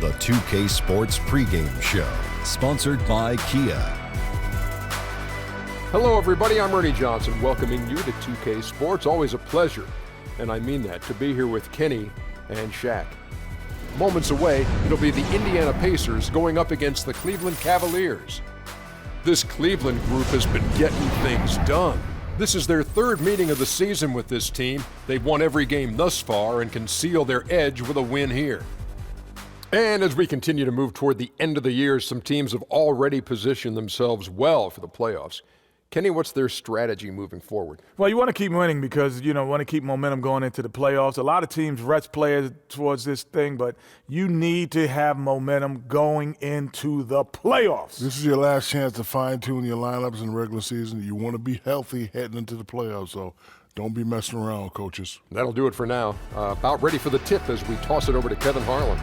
The 2K Sports pregame show, sponsored by Kia. Hello, everybody. I'm Ernie Johnson, welcoming you to 2K Sports. Always a pleasure, and I mean that, to be here with Kenny and Shaq. Moments away, it'll be the Indiana Pacers going up against the Cleveland Cavaliers. This Cleveland group has been getting things done. This is their third meeting of the season with this team. They've won every game thus far and can seal their edge with a win here. And as we continue to move toward the end of the year, some teams have already positioned themselves well for the playoffs. Kenny, what's their strategy moving forward? Well, you want to keep winning because, want to keep momentum going into the playoffs. A lot of teams rest players towards this thing, but you need to have momentum going into the playoffs. This is your last chance to fine-tune your lineups in the regular season. You want to be healthy heading into the playoffs, so don't be messing around, coaches. That'll do it for now. About ready for the tip as we toss it over to Kevin Harlan.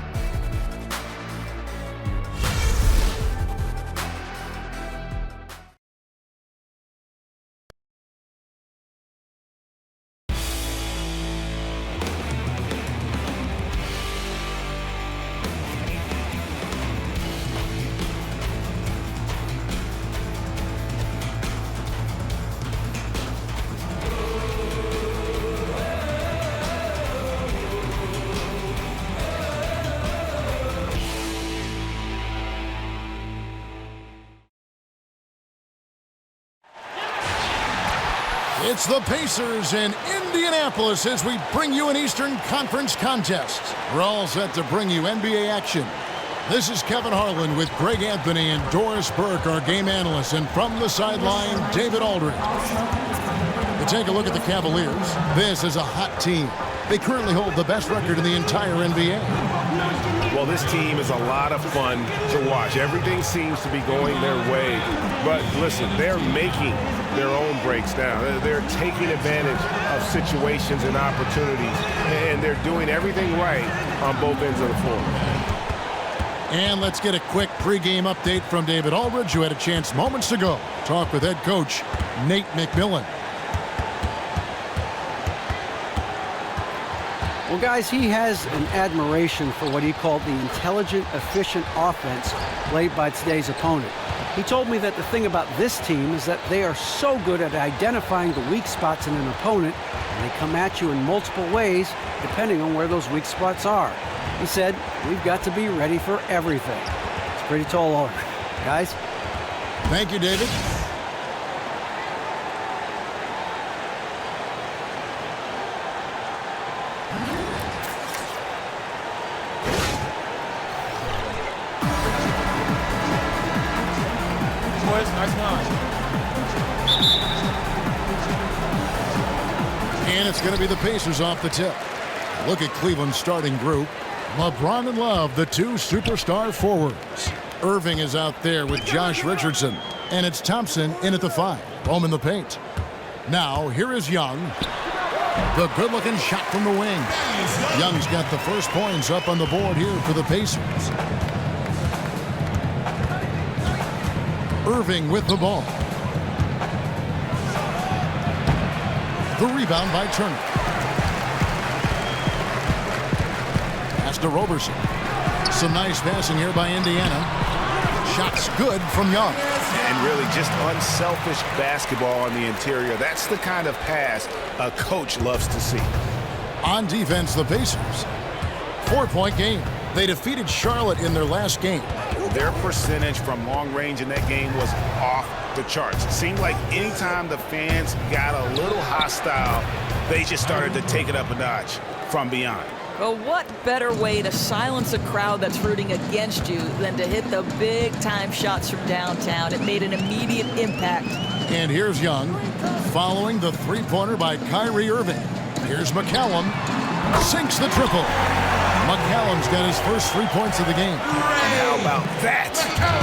It's the Pacers in Indianapolis as we bring you an Eastern Conference contest. We're all set to bring you NBA action. This is Kevin Harlan with Greg Anthony and Doris Burke, our game analysts, and from the sideline, David Aldridge. To take a look at the Cavaliers, this is a hot team. They currently hold the best record in the entire NBA. Well, this team is a lot of fun to watch. Everything seems to be going their way. But listen, they're making their own breaks now. They're taking advantage of situations and opportunities, and they're doing everything right on both ends of the floor. And let's get a quick pregame update from David Aldridge, who had a chance moments ago to talk with head coach Nate McMillan. Well, guys, he has an admiration for what he called the intelligent, efficient offense played by today's opponent. He told me that the thing about this team is that they are so good at identifying the weak spots in an opponent, and they come at you in multiple ways depending on where those weak spots are. He said, we've got to be ready for everything. It's a pretty tall order. Guys? Thank you, David. And it's going to be the Pacers off the tip. Look at Cleveland's starting group. LeBron and Love, the two superstar forwards. Irving is out there with Josh Richardson. And it's Thompson in at the 5. Home in the paint. Now, here is Young. The good-looking shot from the wing. Young's got the first points up on the board here for the Pacers. Irving with the ball. The rebound by Turner. Pass to Roberson. Some nice passing here by Indiana. Shots good from Young. And really just unselfish basketball on the interior. That's the kind of pass a coach loves to see. On defense, the Pacers. 4-point game. They defeated Charlotte in their last game. Their percentage from long range in that game was off the charts. It seemed like anytime the fans got a little hostile, they just started to take it up a notch from beyond. Well, what better way to silence a crowd that's rooting against you than to hit the big-time shots from downtown? It made an immediate impact. And here's Young, following the three-pointer by Kyrie Irving. Here's McCallum, sinks the triple. McCallum's got his first 3 points of the game. How about that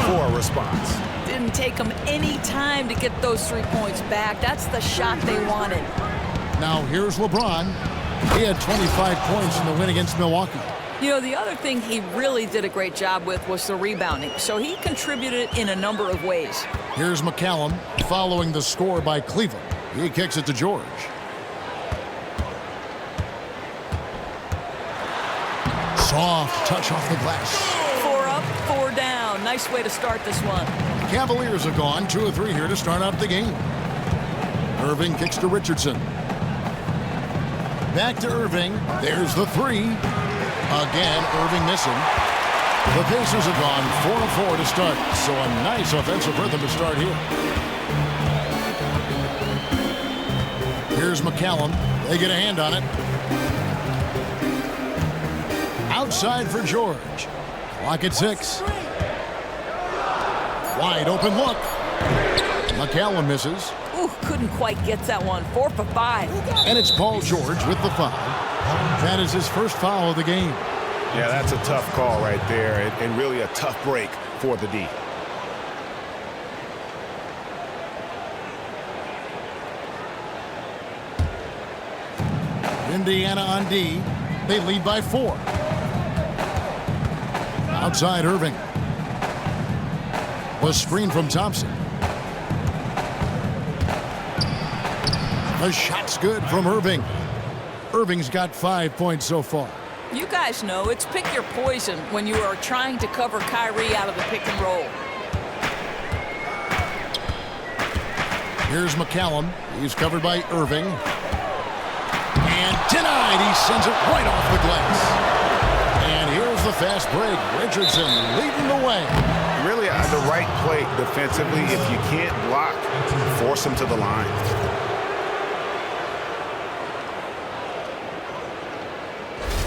for a response? Didn't take them any time to get those 3 points back. That's the shot they wanted. Now here's LeBron. He had 25 points in the win against Milwaukee. You know, the other thing he really did a great job with was the rebounding. So he contributed in a number of ways. Here's McCallum following the score by Cleveland. He kicks it to George. Soft touch off the glass. go. Nice way to start this one. Cavaliers have gone 2 of 3 here to start out the game. Irving kicks to Richardson. Back to Irving. There's the 3. Again, Irving missing. The Pacers have gone 4 of 4 to start, so a nice offensive rhythm to start here. Here's McCallum. They get a hand on it. Outside for George. Clock at 6. Wide open look. McCallum misses. Ooh, couldn't quite get that one. 4 for 5. And it's Paul George with the foul. That is his first foul of the game. Yeah, that's a tough call right there, and really a tough break for the D. Indiana on D. They lead by 4. Outside Irving. The screen from Thompson. The shot's good from Irving. Irving's got 5 points so far. You guys know it's pick your poison when you are trying to cover Kyrie out of the pick and roll. Here's McCallum. He's covered by Irving. And denied. He sends it right off the glass. And here's the fast break. Richardson leading the way. Really the right play defensively. If you can't block, force him to the line.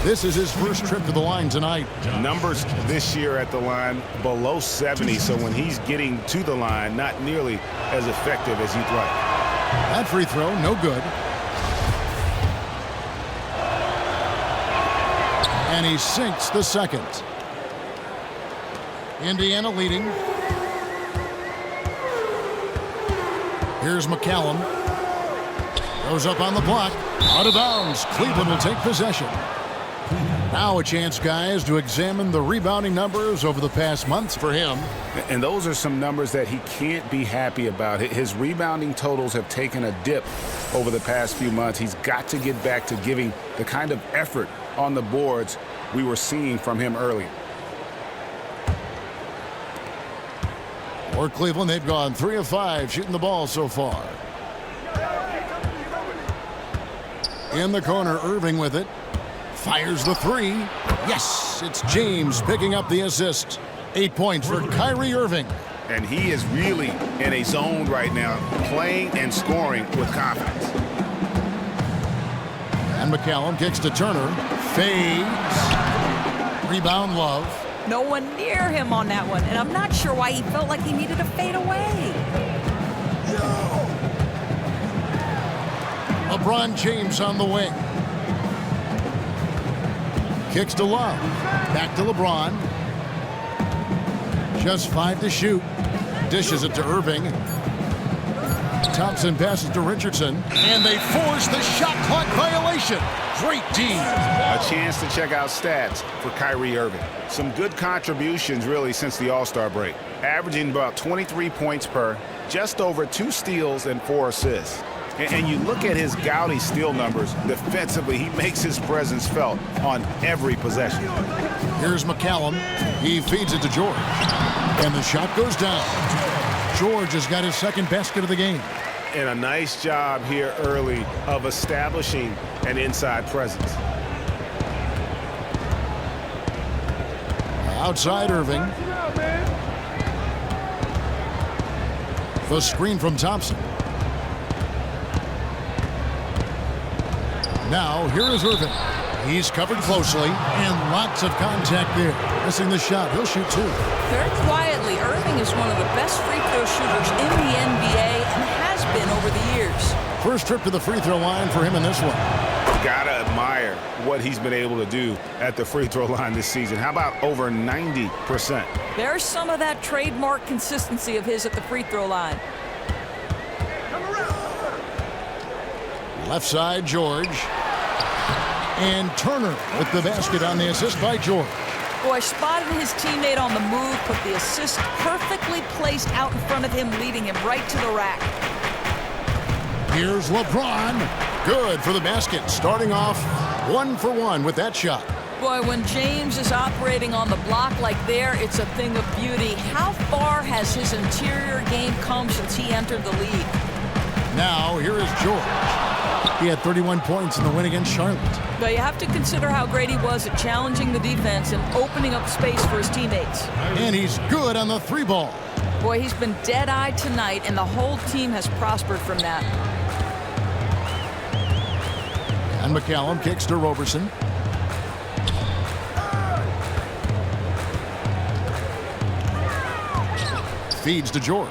This is his first trip to the line tonight. Numbers this year at the line below 70, so when he's getting to the line, not nearly as effective as you'd like. That free throw, no good. And he sinks the second. Indiana leading. Here's McCallum. Goes up on the block. Out of bounds. Cleveland will take possession. Now a chance, guys, to examine the rebounding numbers over the past months for him. And those are some numbers that he can't be happy about. His rebounding totals have taken a dip over the past few months. He's got to get back to giving the kind of effort on the boards we were seeing from him earlier. For Cleveland, they've gone 3 of 5 shooting the ball so far. In the corner, Irving with it. Fires the 3. Yes, it's James picking up the assist. 8 points for Kyrie Irving. And he is really in a zone right now, playing and scoring with confidence. And McCallum kicks to Turner. Fades. Rebound, Love. No one near him on that one, and I'm not sure why he felt like he needed to fade away. LeBron James on the wing. Kicks to Love. Back to LeBron. Just 5 to shoot. Dishes it to Irving. Thompson passes to Richardson. And they force the shot clock violation. Great D. A chance to check out stats for Kyrie Irving. Some good contributions, really, since the All-Star break. Averaging about 23 points per, just over 2 steals and 4 assists. And you look at his gaudy steal numbers defensively, he makes his presence felt on every possession. Here's McCallum. He feeds it to George. And the shot goes down. George has got his second basket of the game. And a nice job here early of establishing an inside presence. Outside Irving. The screen from Thompson. Now, here is Irving. He's covered closely, and lots of contact there. Missing the shot. He'll shoot 2. Very quietly, Irving is one of the best free throw shooters in the NBA and has been over the years. First trip to the free throw line for him in this one. Gotta admire what he's been able to do at the free throw line this season. How about over 90%? There's some of that trademark consistency of his at the free throw line. Left side, George. And Turner with the basket on the assist by George. Boy, spotted his teammate on the move, put the assist perfectly placed out in front of him, leading him right to the rack. Here's LeBron. Good for the basket. Starting off 1 for 1 with that shot. Boy, when James is operating on the block like there, it's a thing of beauty. How far has his interior game come since he entered the league? Now, here is George. He had 31 points in the win against Charlotte. But you have to consider how great he was at challenging the defense and opening up space for his teammates. And he's good on the 3-ball. Boy, he's been dead-eyed tonight, and the whole team has prospered from that. And McCallum kicks to Roberson. Feeds to George.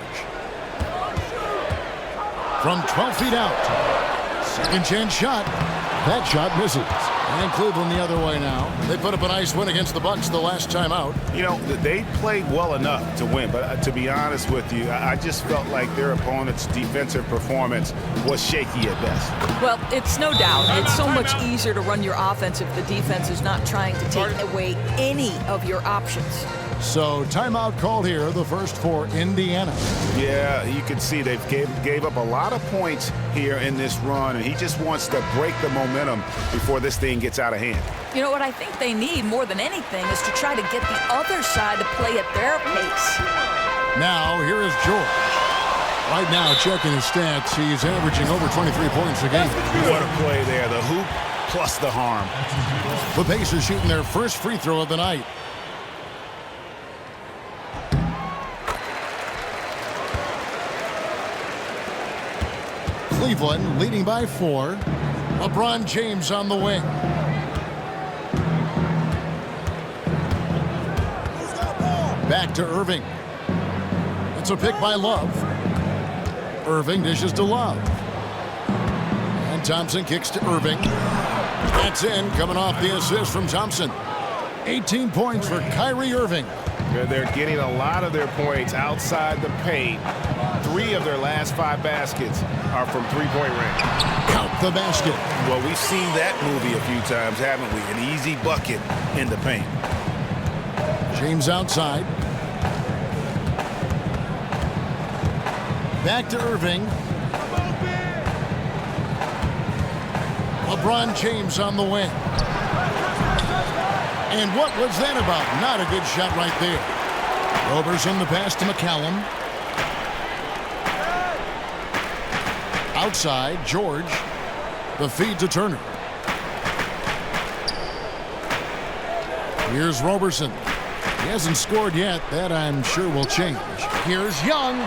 From 12 feet out. Second chance shot. That shot misses. And Cleveland the other way now. They put up a nice win against the Bucks the last time out. You know, they played well enough to win, but to be honest with you, I just felt like their opponent's defensive performance was shaky at best. Well, it's no doubt. It's so much easier to run your offense if the defense is not trying to take away any of your options. So timeout called here, the first for Indiana. Yeah, you can see they've gave up a lot of points here in this run, and he just wants to break the momentum before this thing gets out of hand. You know what I think they need more than anything is to try to get the other side to play at their pace. Now, here is George. Right now, checking his stats, he's averaging over 23 points a game. What a play there, the hoop plus the harm. The Pacers shooting their first free throw of the night. Cleveland leading by 4. LeBron James on the wing. Back to Irving. It's a pick by Love. Irving dishes to Love. And Thompson kicks to Irving. That's in, coming off the assist from Thompson. 18 points for Kyrie Irving. They're getting a lot of their points outside the paint. 3 of their last 5 baskets are from three-point range. Count the basket. Well, we've seen that movie a few times, haven't we? An easy bucket in the paint. James outside. Back to Irving. LeBron James on the wing. And what was that about? Not a good shot right there. Roberson the pass to McCallum. Outside, George. The feed to Turner. Here's Roberson. He hasn't scored yet. That, I'm sure, will change. Here's Young.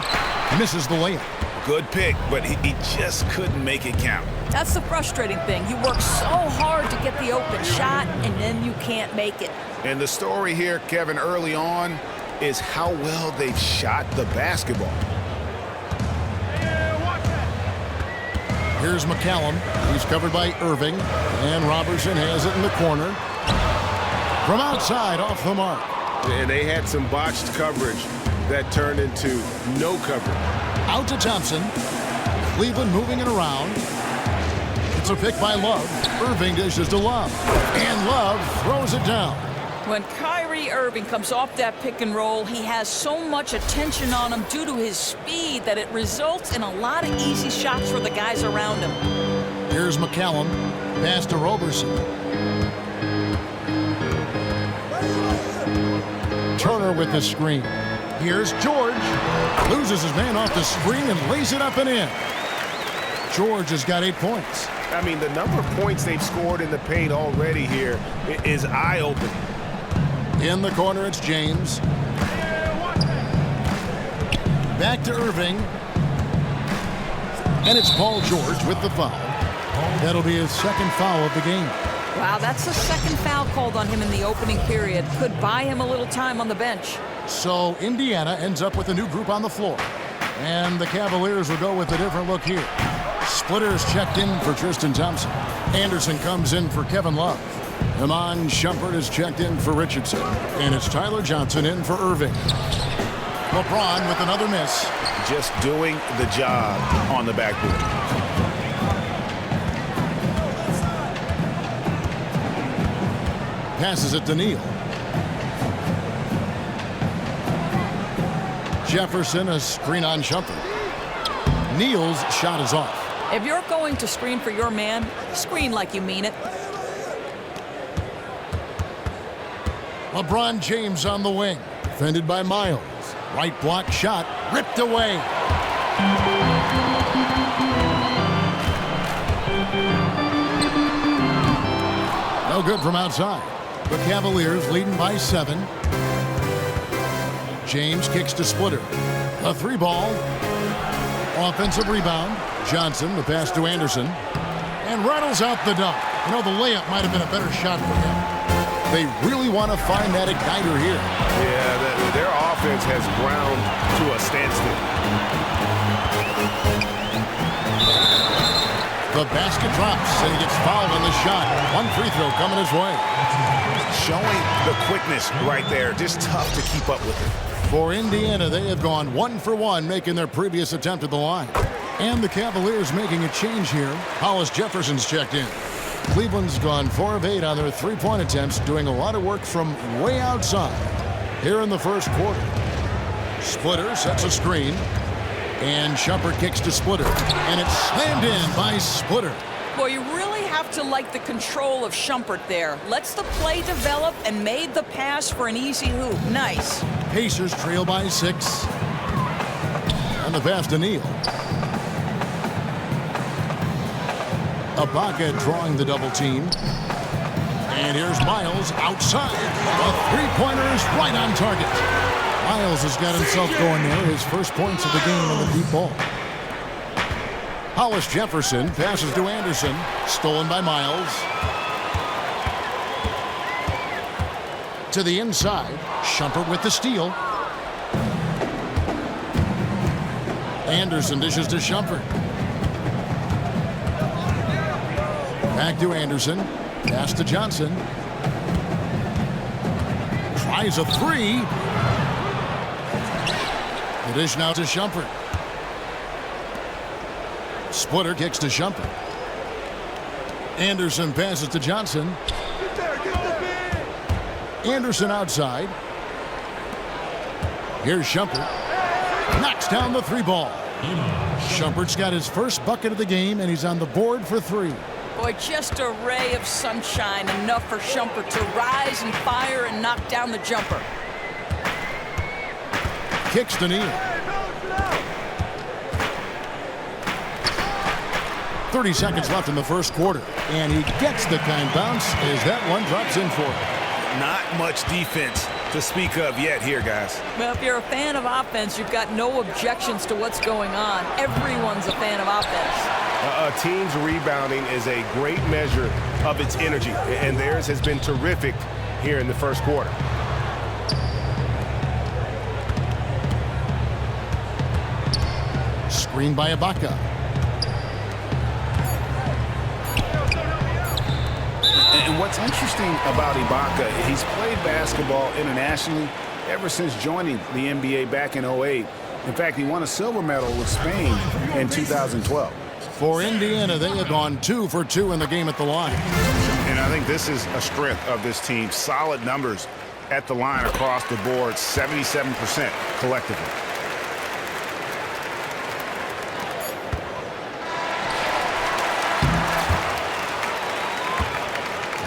Misses the layup. Good pick, but he just couldn't make it count. That's the frustrating thing. You work so hard to get the open shot, and then you can't make it. And the story here, Kevin, early on, is how well they've shot the basketball. Here's McCallum. He's covered by Irving. And Robertson has it in the corner. From outside, off the mark. And they had some botched coverage that turned into no coverage. Out to Thompson. Cleveland moving it around. It's a pick by Love. Irving dishes to Love. And Love throws it down. When Kyrie Irving comes off that pick and roll, he has so much attention on him due to his speed that it results in a lot of easy shots for the guys around him. Here's McCallum. Pass to Roberson. Turner with the screen. Here's George. Loses his man off the screen and lays it up and in. George has got 8 points. I mean, the number of points they've scored in the paint already here is eye-opening. In the corner, it's James. Back to Irving. And it's Paul George with the foul. That'll be his second foul of the game. Wow, that's the second foul called on him in the opening period. Could buy him a little time on the bench. So Indiana ends up with a new group on the floor. And the Cavaliers will go with a different look here. Splitters checked in for Tristan Thompson. Anderson comes in for Kevin Love. Iman Shumpert is checked in for Richardson. And it's Tyler Johnson in for Irving. LeBron with another miss. Just doing the job on the backboard. Passes it to Neal. Jefferson, a screen on Shumpert. Neal's shot is off. If you're going to screen for your man, screen like you mean it. LeBron James on the wing. Defended by Miles. Right block shot. Ripped away. No good from outside. The Cavaliers leading by 7. James kicks to Splitter. A 3-ball. Offensive rebound. Johnson, the pass to Anderson. And rattles out the dunk. You know, the layup might have been a better shot for him. They really want to find that igniter here. Yeah, their offense has ground to a standstill. The basket drops, and he gets fouled on the shot. One free throw coming his way. Showing the quickness right there. Just tough to keep up with it. For Indiana, they have gone 1 for 1, making their previous attempt at the line. And the Cavaliers making a change here. Hollis Jefferson's checked in. Cleveland's gone 4 of 8 on their three-point attempts, doing a lot of work from way outside. Here in the first quarter. Splitter sets a screen. And Shumpert kicks to Splitter. And it's slammed in by Splitter. Boy, you really have to like the control of Shumpert there. Lets the play develop and made the pass for an easy hoop. Nice. Pacers trail by 6. And the pass to Neal. Ibaka drawing the double team. And here's Miles outside. The three-pointer is right on target. Miles has got himself going there. His first points of the game on the deep ball. Hollis Jefferson passes to Anderson. Stolen by Miles. To the inside. Shumpert with the steal. Anderson dishes to Shumpert. Back to Anderson. Pass to Johnson. Tries a 3. The dish now to Shumpert. Splitter kicks to Shumpert. Anderson passes to Johnson. Anderson outside. Here's Shumpert. Knocks down the 3-ball. Shumpert's got his first bucket of the game, and he's on the board for 3. Boy, just a ray of sunshine, enough for Shumpert to rise and fire and knock down the jumper. Kicks to Neal. 30 seconds left in the first quarter, and he gets the kind bounce as that one drops in for him. Not much defense to speak of yet here, guys. Well, if you're a fan of offense, you've got no objections to what's going on. Everyone's a fan of offense. A team's rebounding is a great measure of its energy, and theirs has been terrific here in the first quarter. Screen by Ibaka. And what's interesting about Ibaka, he's played basketball internationally ever since joining the NBA back in 08. In fact, he won a silver medal with Spain in 2012. For Indiana, they have gone 2 for 2 in the game at the line. And I think this is a strength of this team. Solid numbers at the line across the board, 77% collectively.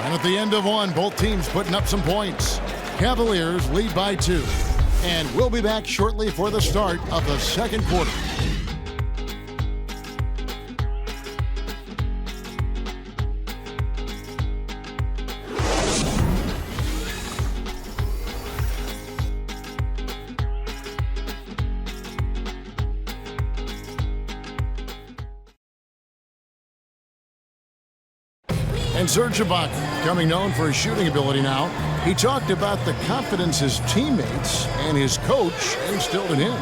And at the end of one, both teams putting up some points. Cavaliers lead by 2. And we'll be back shortly for the start of the second quarter. And Serge Ibaka, becoming known for his shooting ability now, he talked about the confidence his teammates and his coach instilled in him.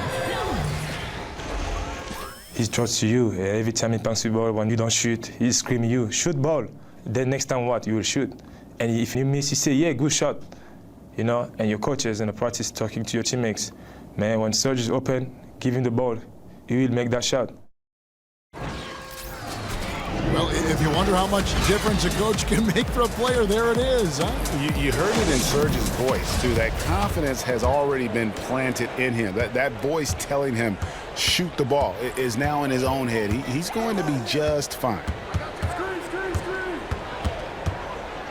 He trusts you. Every time he punts the ball, when you don't shoot, he screams you, shoot ball. Then next time what? You will shoot. And if you miss, you say, yeah, good shot. You know, and your coaches in the practice talking to your teammates. Man, when Serge is open, give him the ball. He will make that shot. Well, if you wonder how much difference a coach can make for a player, there it is, huh? You heard it in Serge's voice, too. That confidence has already been planted in him. That voice telling him, shoot the ball, is now in his own head. He's going to be just fine.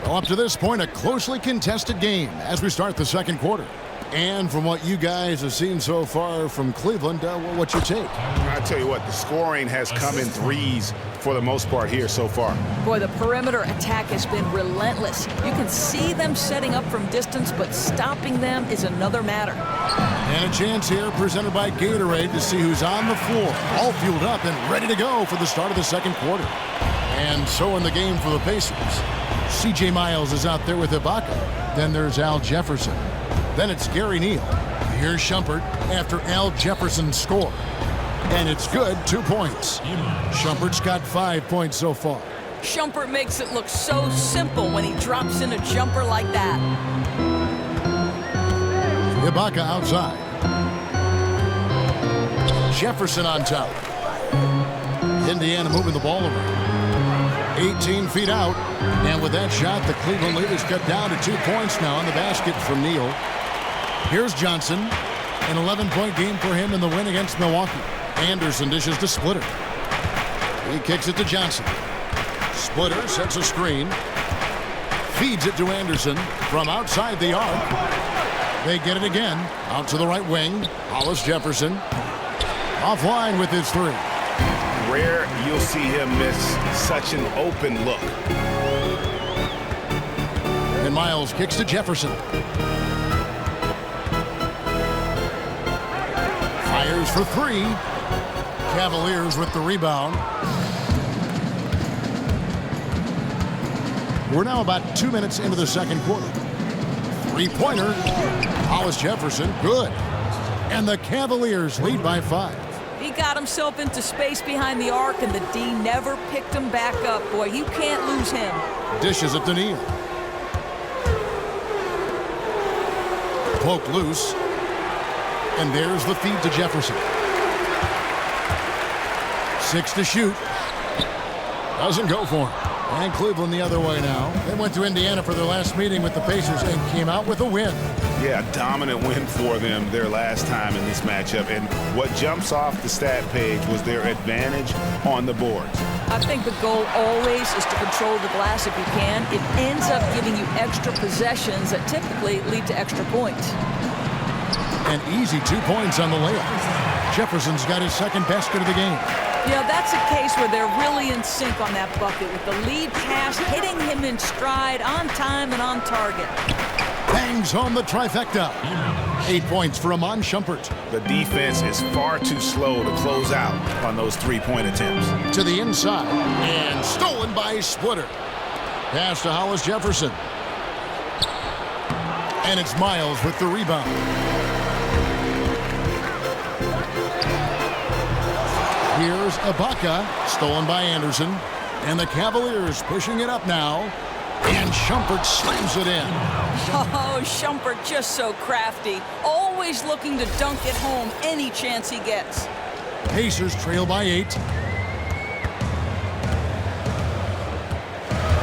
Well, up to this point, a closely contested game as we start the second quarter. And from what you guys have seen so far from Cleveland, what's your take? I tell you what, the scoring has come in threes for the most part here so far. Boy, the perimeter attack has been relentless. You can see them setting up from distance, but stopping them is another matter. And a chance here presented by Gatorade to see who's on the floor, all fueled up and ready to go for the start of the second quarter. And so in the game for the Pacers, C.J. Miles is out there with Ibaka. Then there's Al Jefferson. Then it's Gary Neal. Here's Shumpert after Al Jefferson scored. And it's good, 2 points. Shumpert's got 5 points so far. Shumpert makes it look so simple when he drops in a jumper like that. Ibaka outside. Jefferson on top. Indiana moving the ball around. 18 feet out. And with that shot, the Cleveland lead is cut down to 2 points now on the basket from Neal. Here's Johnson. An 11-point game for him in the win against Milwaukee. Anderson dishes to Splitter. He kicks it to Johnson. Splitter sets a screen. Feeds it to Anderson from outside the arc. They get it again. Out to the right wing. Hollis Jefferson. Offline with his three. Rare you'll see him miss such an open look. And Miles kicks to Jefferson. Fires for three. Cavaliers with the rebound. We're now about 2 minutes into the second quarter. Three-pointer. Hollis Jefferson, good. And the Cavaliers lead by 5. He got himself into space behind the arc, and the D never picked him back up. Boy, you can't lose him. Dishes it to Neal. Poked loose. And there's the feed to Jefferson. 6 to shoot. Doesn't go for him. And Cleveland the other way now. They went to Indiana for their last meeting with the Pacers and came out with a win. Yeah, a dominant win for them their last time in this matchup. And what jumps off the stat page was their advantage on the boards. I think the goal always is to control the glass if you can. It ends up giving you extra possessions that typically lead to extra points. An easy 2 points on the layup. Jefferson's got his second basket of the game. You know, that's a case where they're really in sync on that bucket with the lead pass hitting him in stride, on time and on target. Bangs home the trifecta. 8 points for Iman Shumpert. The defense is far too slow to close out on those three-point attempts. To the inside and stolen by Splitter. Pass to Hollis Jefferson. And it's Miles with the rebound. Here's Ibaka, stolen by Anderson. And the Cavaliers pushing it up now. And Shumpert slams it in. Oh, Shumpert just so crafty. Always looking to dunk it home any chance he gets. Pacers trail by 8.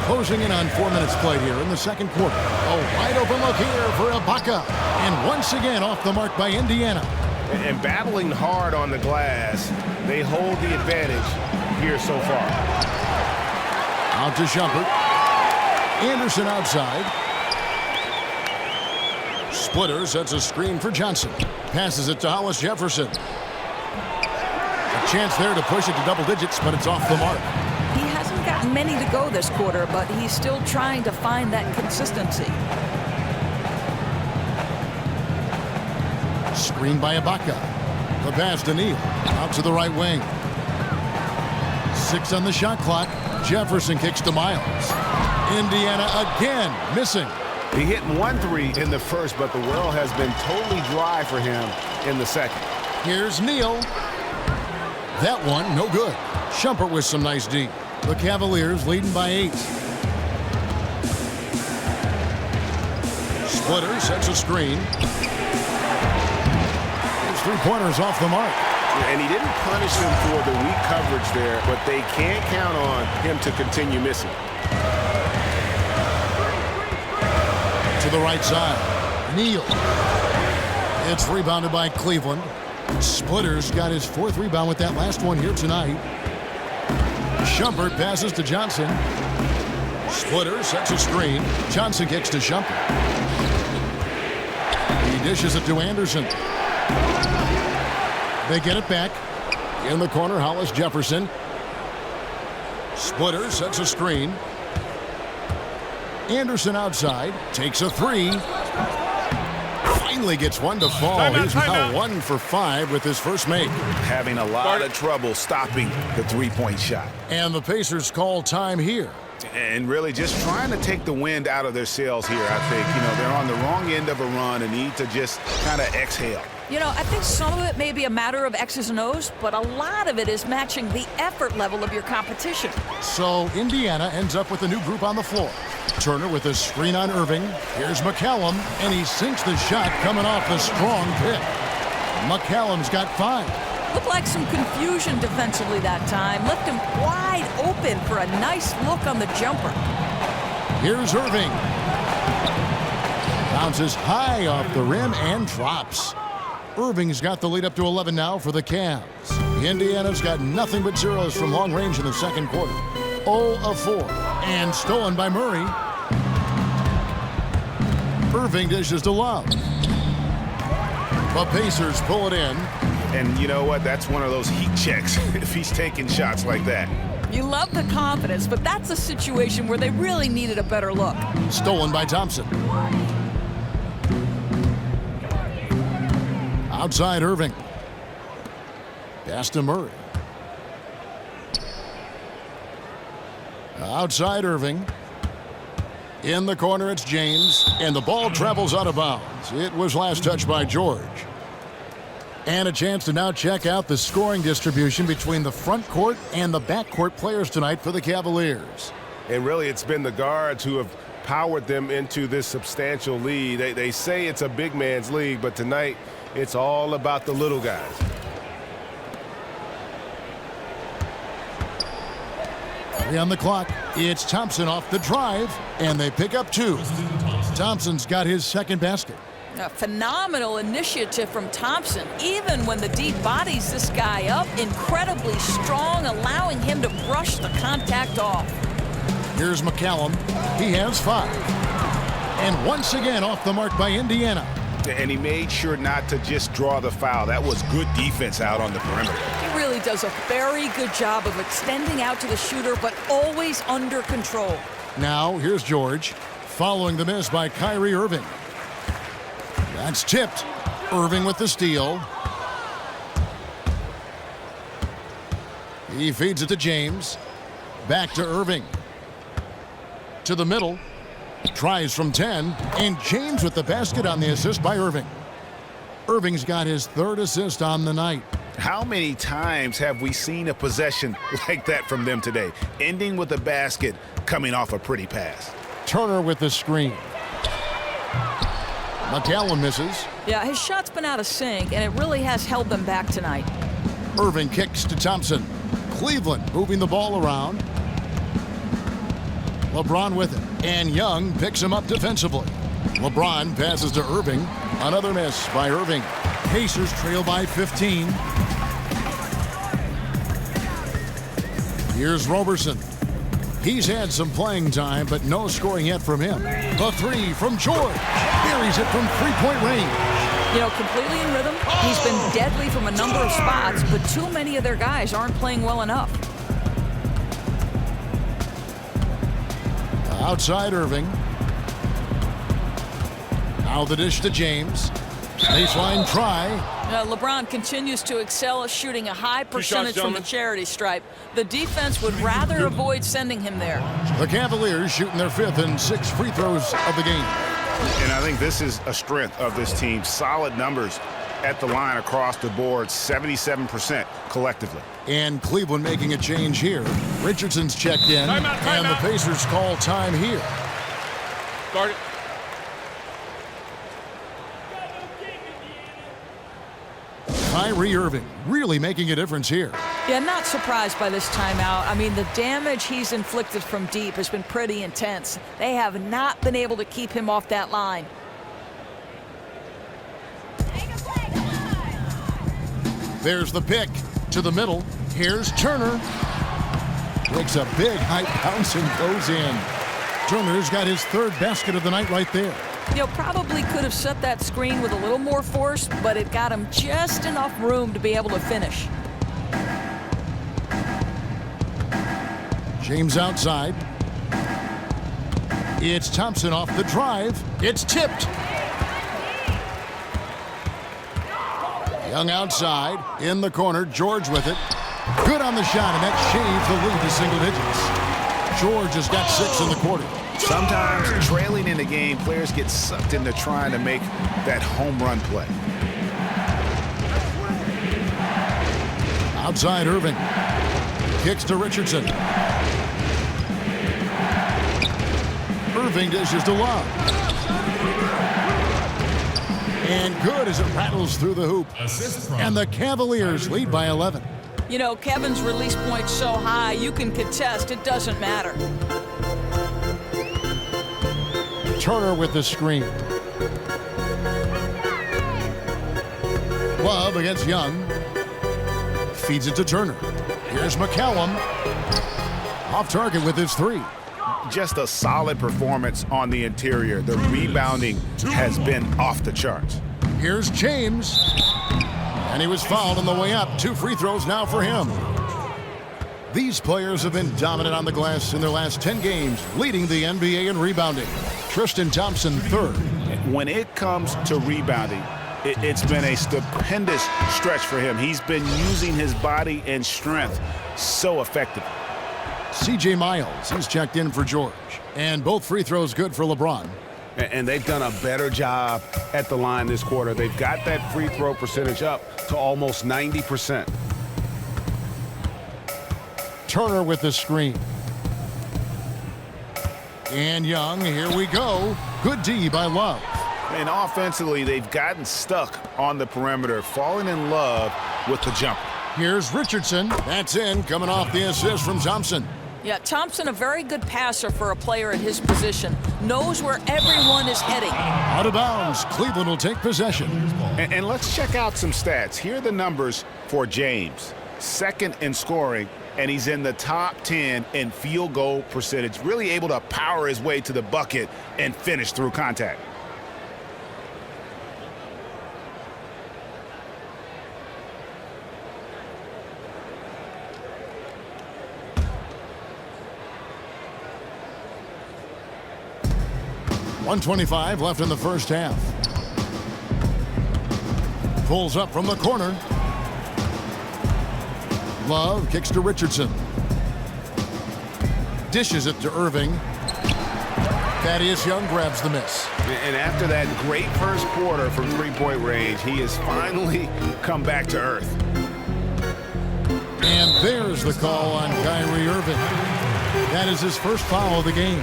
Closing in on 4 minutes played here in the second quarter. A wide open look here for Ibaka. And once again off the mark by Indiana. And battling hard on the glass, they hold the advantage here so far. Out to Shumpert. Anderson outside. Splitter sets a screen for Johnson. Passes it to Hollis Jefferson. A chance there to push it to double digits, but it's off the mark. He hasn't gotten many to go this quarter, but he's still trying to find that consistency. Screen by Ibaka. The pass to Neal. Out to the right wing. 6 on the shot clock. Jefferson kicks to Miles. Indiana again missing. He hit 1 3 in the first, but the well has been totally dry for him in the second. Here's Neal. That one, no good. Shumpert with some nice D. The Cavaliers leading by 8. Splitter sets a screen. His three-pointers off the mark. And he didn't punish him for the weak coverage there, but they can't count on him to continue missing. To the right side. Neal. It's rebounded by Cleveland. Splitter's got his 4th rebound with that last one here tonight. Shumpert passes to Johnson. Splitter sets a screen. Johnson kicks to Shumpert. He dishes it to Anderson. They get it back. In the corner, Hollis Jefferson. Splitter sets a screen. Anderson outside. Takes a three. Finally gets one to fall. He's now 1 for 5 with his first make. Having a lot of trouble stopping the three-point shot. And the Pacers call time here. And really just trying to take the wind out of their sails here, I think. You know, they're on the wrong end of a run and need to just kind of exhale. You know, I think some of it may be a matter of X's and O's, but a lot of it is matching the effort level of your competition. So Indiana ends up with a new group on the floor. Turner with a screen on Irving. Here's McCallum, and he sinks the shot coming off the strong pick. McCallum's got 5. Looked like some confusion defensively that time. Left him wide open for a nice look on the jumper. Here's Irving. Bounces high off the rim and drops. Irving's got the lead up to 11 now for the Cavs. Indiana's got nothing but zeros from long range in the second quarter. 0 of 4. And stolen by Murray. Irving dishes to Love. The Pacers pull it in. And you know what? That's one of those heat checks if he's taking shots like that. You love the confidence, but that's a situation where they really needed a better look. Stolen by Thompson. Outside Irving. Pass to Murray. Outside Irving. In the corner, it's James. And the ball travels out of bounds. It was last touched by George. And a chance to now check out the scoring distribution between the front court and the back court players tonight for the Cavaliers. And really, it's been the guards who have powered them into this substantial lead. They say it's a big man's league, but tonight it's all about the little guys. On the clock, it's Thompson off the drive, and they pick up 2. Thompson's got his second basket. A phenomenal initiative from Thompson. Even when the deep bodies this guy up, incredibly strong, allowing him to brush the contact off. Here's McCallum. He has 5. And once again off the mark by Indiana. And he made sure not to just draw the foul. That was good defense out on the perimeter. He really does a very good job of extending out to the shooter, but always under control. Now, here's George, following the miss by Kyrie Irving. That's tipped. Irving with the steal. He feeds it to James. Back to Irving. To the middle. Tries from 10. And James with the basket on the assist by Irving. Irving's got his 3rd assist on the night. How many times have we seen a possession like that from them today? Ending with a basket, coming off a pretty pass. Turner with the screen. McCallum misses. Yeah, his shot's been out of sync, and it really has held them back tonight. Irving kicks to Thompson. Cleveland moving the ball around. LeBron with it. And Young picks him up defensively. LeBron passes to Irving. Another miss by Irving. Pacers trail by 15. Here's Roberson. He's had some playing time, but no scoring yet from him. The 3 from George. Buries it from 3-point range. You know, completely in rhythm. He's been deadly from a number of spots, but too many of their guys aren't playing well enough. Outside Irving. Now the dish to James. Baseline try. LeBron continues to excel at shooting a high percentage from the charity stripe. The defense would rather avoid sending him there. The Cavaliers shooting their 5th and 6th free throws of the game. And I think this is a strength of this team. Solid numbers at the line across the board, 77% collectively. And Cleveland making a change here. Richardson's checked in, and the Pacers call time here. Start it. Kyrie Irving really making a difference here. Yeah, not surprised by this timeout. I mean, the damage he's inflicted from deep has been pretty intense. They have not been able to keep him off that line. There's the pick to the middle. Here's Turner. Takes a big high bounce and goes in. Turner's got his third basket of the night right there. You know, probably could have set that screen with a little more force, but it got him just enough room to be able to finish. James outside. It's Thompson off the drive. It's tipped. Young outside. In the corner. George with it. Good on the shot, and that shaves the lead to single digits. George has got 6 in the quarter. Sometimes trailing in the game, players get sucked into trying to make that home run play. Outside Irving. Kicks to Richardson. Irving dishes to Love. And good as it rattles through the hoop. And the Cavaliers lead by 11. You know, Kevin's release point's so high, you can contest. It doesn't matter. Turner with the screen. Love against Young. Feeds it to Turner. Here's McCallum. Off target with his 3. Just a solid performance on the interior. The rebounding has been off the charts. Here's James. And he was fouled on the way up. 2 free throws now for him. These players have been dominant on the glass in their last 10 games, leading the NBA in rebounding. Tristan Thompson, 3rd. When it comes to rebounding, it's been a stupendous stretch for him. He's been using his body and strength so effectively. C.J. Miles, he's checked in for George. And both free throws good for LeBron. And they've done a better job at the line this quarter. They've got that free throw percentage up to almost 90%. Turner with the screen. And Young, here we go. Good D by Love. And offensively, they've gotten stuck on the perimeter, falling in love with the jumper. Here's Richardson. That's in, coming off the assist from Thompson. Yeah, Thompson, a very good passer for a player at his position. Knows where everyone is heading. Out of bounds. Cleveland will take possession. And let's check out some stats. Here are the numbers for James. 2nd in scoring, and he's in the top 10 in field goal percentage. Really able to power his way to the bucket and finish through contact. .125 left in the first half. Pulls up from the corner. Love kicks to Richardson. Dishes it to Irving. Thaddeus Young grabs the miss. And after that great first quarter from three-point range, he has finally come back to earth. And there's the call on Kyrie Irving. That is his first foul of the game.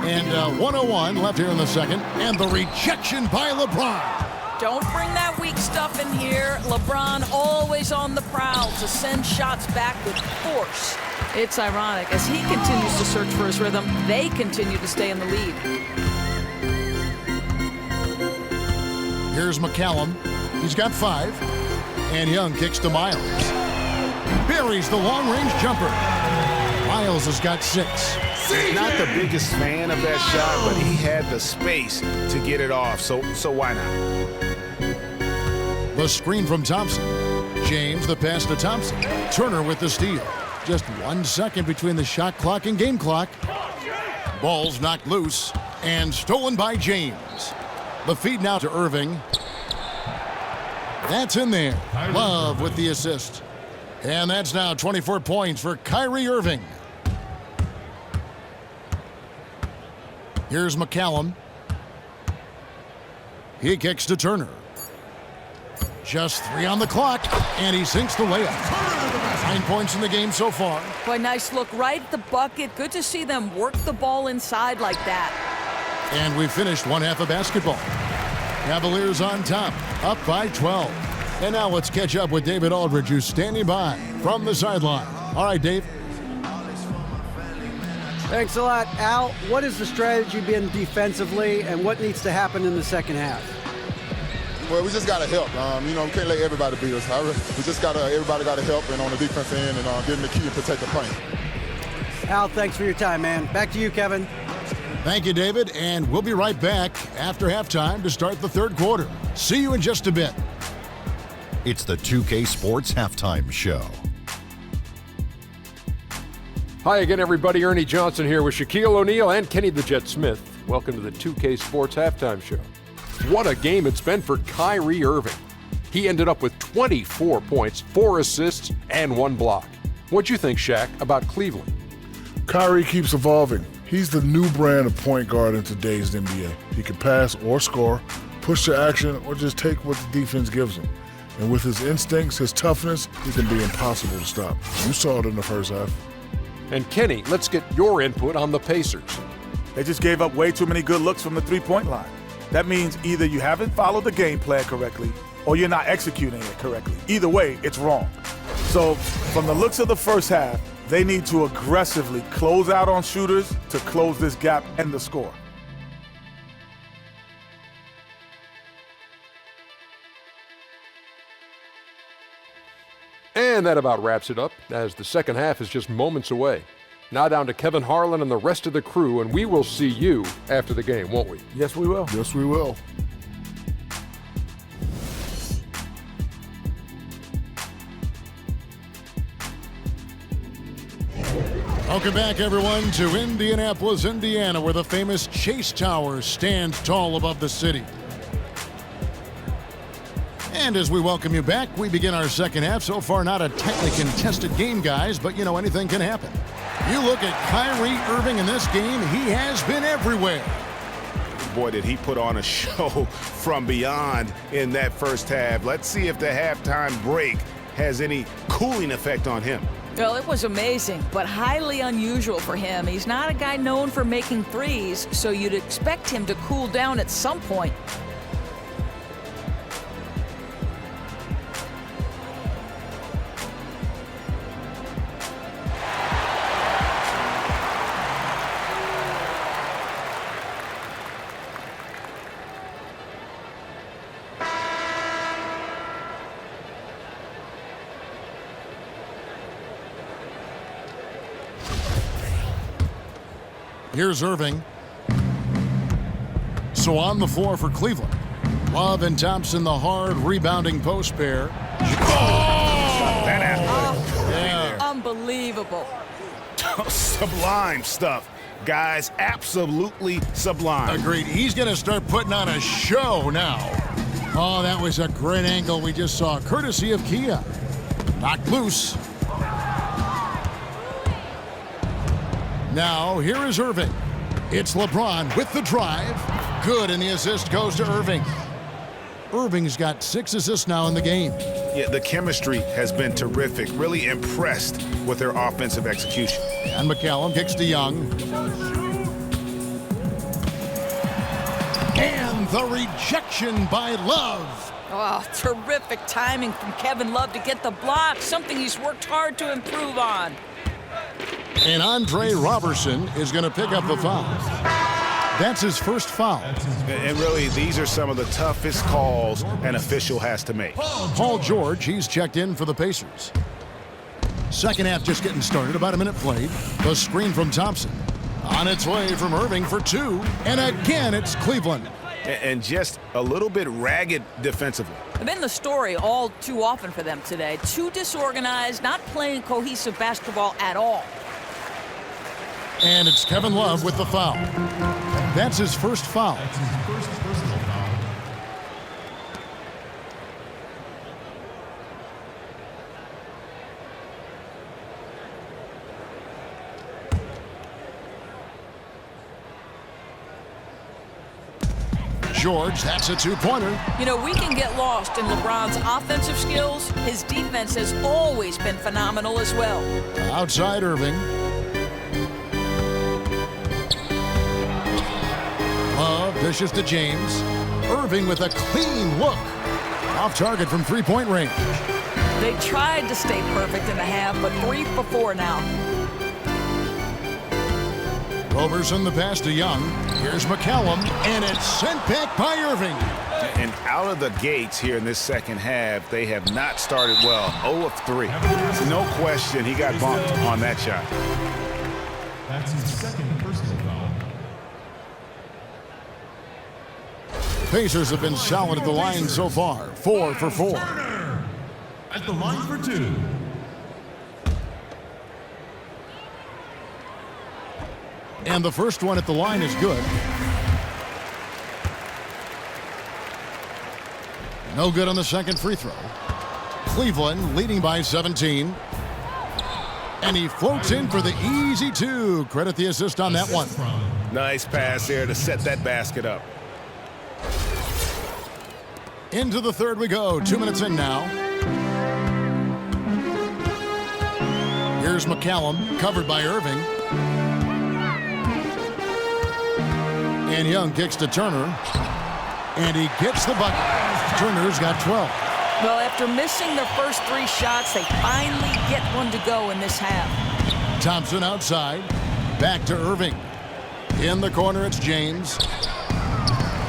And 101 left here in the second. And the rejection by LeBron. Don't bring that weak stuff in here. LeBron always on the prowl to send shots back with force. It's ironic. As he continues to search for his rhythm, they continue to stay in the lead. Here's McCallum. He's got 5. And Young kicks to Miles. Buries the long-range jumper. Miles has got 6. Not the biggest fan of that shot, but he had the space to get it off, so why not? The screen from Thompson. James, the pass to Thompson. Turner with the steal. Just 1 second between the shot clock and game clock. Ball's knocked loose and stolen by James. The feed now to Irving. That's in there. Love with the assist. And that's now 24 points for Kyrie Irving. Here's McCallum. He kicks to Turner. Just 3 on the clock, and he sinks the layup. 9 points in the game so far. Boy, nice look right at the bucket. Good to see them work the ball inside like that. And we finished one half of basketball. Cavaliers on top, up by 12. And now let's catch up with David Aldridge, who's standing by from the sideline. All right, Dave. Thanks a lot, Al. What has the strategy been defensively, and what needs to happen in the second half? Well, we just got to help. We can't let everybody beat us. We just everybody got to help and on the defense end and get in the key and protect the paint. Al, thanks for your time, man. Back to you, Kevin. Thank you, David, and we'll be right back after halftime to start the third quarter. See you in just a bit. It's the 2K Sports Halftime Show. Hi again, everybody. Ernie Johnson here with Shaquille O'Neal and Kenny the Jet Smith. Welcome to the 2K Sports Halftime Show. What a game it's been for Kyrie Irving. He ended up with 24 points, 4 assists, and 1 block. What'd you think, Shaq, about Cleveland? Kyrie keeps evolving. He's the new brand of point guard in today's NBA. He can pass or score, push to action, or just take what the defense gives him. And with his instincts, his toughness, he can be impossible to stop. You saw it in the first half. And Kenny, let's get your input on the Pacers. They just gave up way too many good looks from the three-point line. That means either you haven't followed the game plan correctly or you're not executing it correctly. Either way, it's wrong. So from the looks of the first half, they need to aggressively close out on shooters to close this gap and the score. And that about wraps it up, as the second half is just moments away. Now down to Kevin Harlan and the rest of the crew, and we will see you after the game, won't we? Yes, we will. Yes, we will. Welcome back, everyone, to Indianapolis, Indiana, where the famous Chase Tower stands tall above the city. And as we welcome you back, we begin our second half. So far, not a tightly contested game, guys, but, anything can happen. You look at Kyrie Irving in this game, he has been everywhere. Boy, did he put on a show from beyond in that first half. Let's see if the halftime break has any cooling effect on him. Well, it was amazing, but highly unusual for him. He's not a guy known for making threes, so you'd expect him to cool down at some point. Here's Irving. So on the floor for Cleveland. Love and Thompson, the hard rebounding post pair. That Yeah. Unbelievable. Sublime stuff. Guys, absolutely sublime. Agreed. He's going to start putting on a show now. Oh, that was a great angle we just saw, courtesy of Kia. Knocked loose. Now, here is Irving. It's LeBron with the drive. Good, and the assist goes to Irving. Irving's got 6 assists now in the game. Yeah, the chemistry has been terrific. Really impressed with their offensive execution. And McCallum kicks to Young. And the rejection by Love. Oh, terrific timing from Kevin Love to get the block, something he's worked hard to improve on. And Andre Robertson is going to pick up the foul. That's his first foul. And really, these are some of the toughest calls an official has to make. Paul George, he's checked in for the Pacers. Second half just getting started, about a minute played. The screen from Thompson. On its way from Irving for 2. And again, it's Cleveland. And just a little bit ragged defensively. Been the story all too often for them today. Too disorganized, not playing cohesive basketball at all. And it's Kevin Love with the foul. That's his first foul. George, that's a 2-pointer. We can get lost in LeBron's offensive skills. His defense has always been phenomenal as well. Outside Irving. Love dishes to James. Irving with a clean look. Off target from 3-point range. They tried to stay perfect in the half, but 3 for 4 now. Roberson the pass to Young. Here's McCallum, and it's sent back by Irving. And out of the gates here in this second half, they have not started well. 0 of 3. No question he got bumped on that shot. That's his second personal foul. Pacers have been solid at the line so far. 4 for 4. Turner at the line for 2. And the first one at the line is good. No good on the second free throw. Cleveland leading by 17. And he floats in for the easy 2. Credit the assist on that one. Nice pass there to set that basket up. Into the third we go. 2 minutes in now. Here's McCallum, covered by Irving. And Young kicks to Turner. And he gets the bucket. Turner's got 12. Well, after missing their first 3 shots, they finally get one to go in this half. Thompson outside. Back to Irving. In the corner, it's James.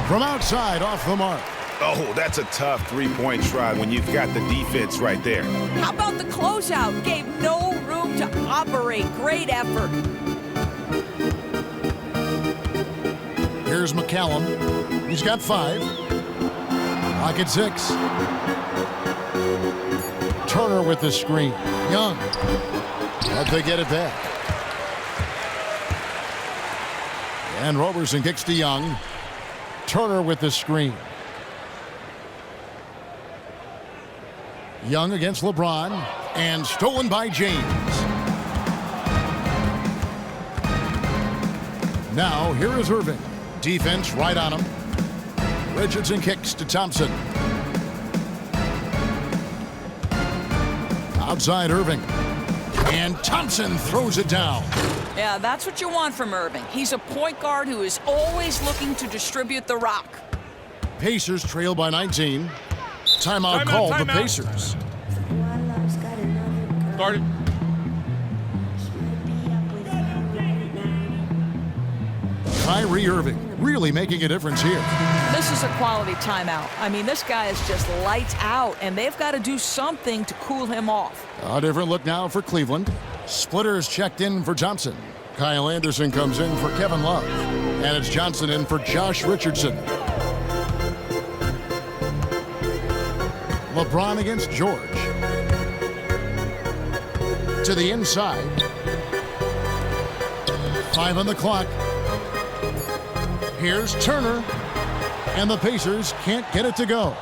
From outside, off the mark. Oh, that's a tough three-point try when you've got the defense right there. How about the closeout? Gave no room to operate. Great effort. Here's McCallum. He's got 5. Pocket 6. Turner with the screen. Young. But they get it back. And Roberson kicks to Young. Turner with the screen. Young against LeBron. And stolen by James. Now, here is Irving. Defense right on him. Richardson kicks to Thompson. Outside Irving. And Thompson throws it down. Yeah, that's what you want from Irving. He's a point guard who is always looking to distribute the rock. Pacers trail by 19. Timeout called the Pacers. Started. Kyrie Irving really making a difference here. This is a quality timeout. I mean, this guy is just lights out, and they've got to do something to cool him off. A different look now for Cleveland. Splitters checked in for Thompson. Kyle Anderson comes in for Kevin Love. And it's Johnson in for Josh Richardson. LeBron against George. To the inside. 5 on the clock. Here's Turner. And the Pacers can't get it to go.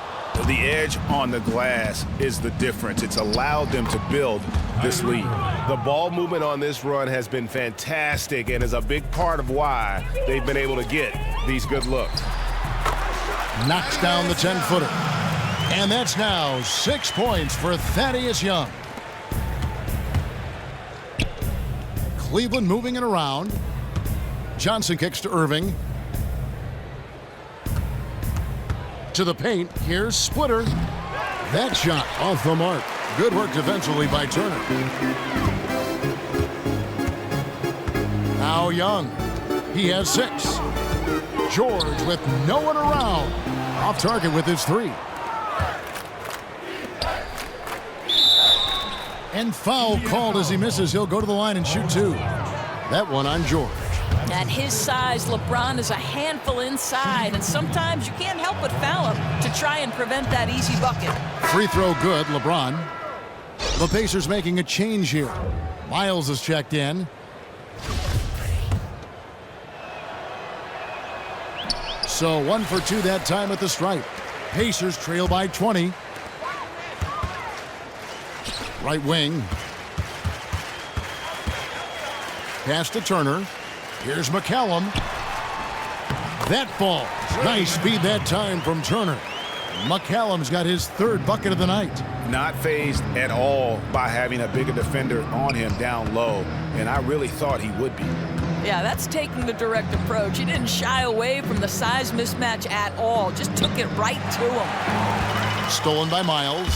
The edge on the glass is the difference. It's allowed them to build this lead. The ball movement on this run has been fantastic and is a big part of why they've been able to get these good looks. Knocks down the 10-footer. And that's now 6 points for Thaddeus Young. Cleveland moving it around. Johnson kicks to Irving. To the paint. Here's Splitter. That shot off the mark. Good work defensively by Turner. Now Young. He has 6. George with no one around. Off target with his 3. And foul called as he misses. He'll go to the line and shoot 2. That one on George. At his size, LeBron is a handful inside, and sometimes you can't help but foul him to try and prevent that easy bucket. Free throw good, LeBron. The Pacers making a change here. Miles is checked in. So 1 for 2 that time at the stripe. Pacers trail by 20. Right wing. Pass to Turner. Here's McCallum. That falls. Nice speed that time from Turner. McCallum's got his 3rd bucket of the night. Not fazed at all by having a bigger defender on him down low, and I really thought he would be. Yeah, that's taking the direct approach. He didn't shy away from the size mismatch at all. Just took it right to him. Stolen by Miles.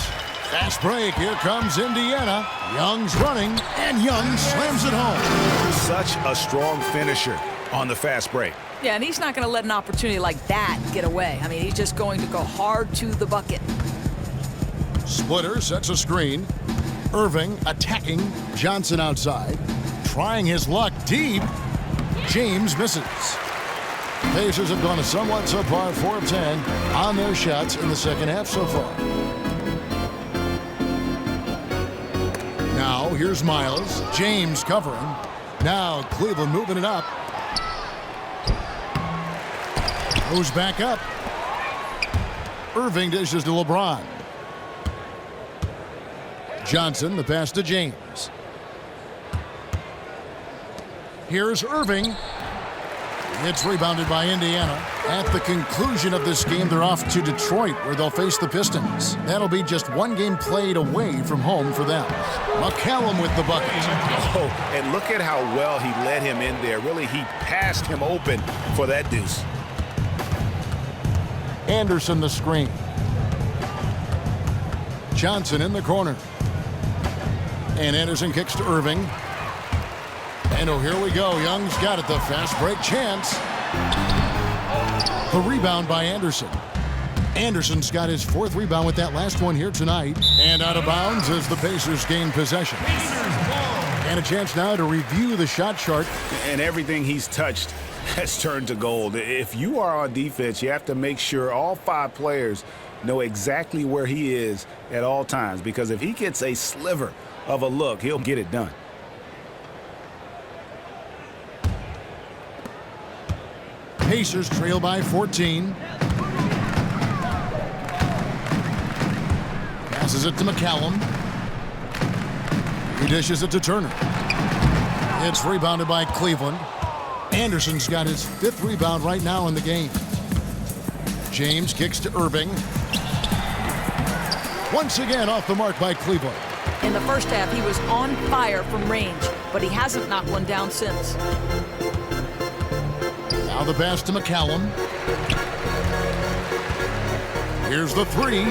Fast break. Here comes Indiana. Young's running, and Young slams it home. Such a strong finisher. on the fast break. Yeah, and he's not going to let an opportunity like that get away. I mean, he's just going to go hard to the bucket. Splitter sets a screen. Irving attacking. Johnson outside. Trying his luck deep. James misses. Pacers have gone a somewhat subpar 4 of 10 on their shots in the second half so far. Now here's Miles. James covering. Now Cleveland moving it up. Goes back up. Irving dishes to LeBron. Johnson, the pass to James. Here's Irving. It's rebounded by Indiana. At the conclusion of this game, they're off to Detroit, where they'll face the Pistons. That'll be just one game played away from home for them. McCallum with the bucket. Oh, and look at how well he led him in there. Really, he passed him open for that deuce. Anderson the screen. Johnson in the corner. And Anderson kicks to Irving. And oh, here we go. Young's got it. The fast break chance. The rebound by Anderson. Anderson's got his 4th rebound with that last one here tonight. And out of bounds as the Pacers gain possession. And a chance now to review the shot chart. And everything he's touched has turned to gold. If you are on defense, you have to make sure all 5 players know exactly where he is at all times, because if he gets a sliver of a look, he'll get it done. Pacers trail by 14. Passes it to McCallum. He dishes it to Turner. It's rebounded by Cleveland. Anderson's got his 5th rebound right now in the game. James kicks to Irving. Once again off the mark by Cleveland. In the first half, he was on fire from range, but he hasn't knocked one down since. Now the pass to McCallum. Here's the 3.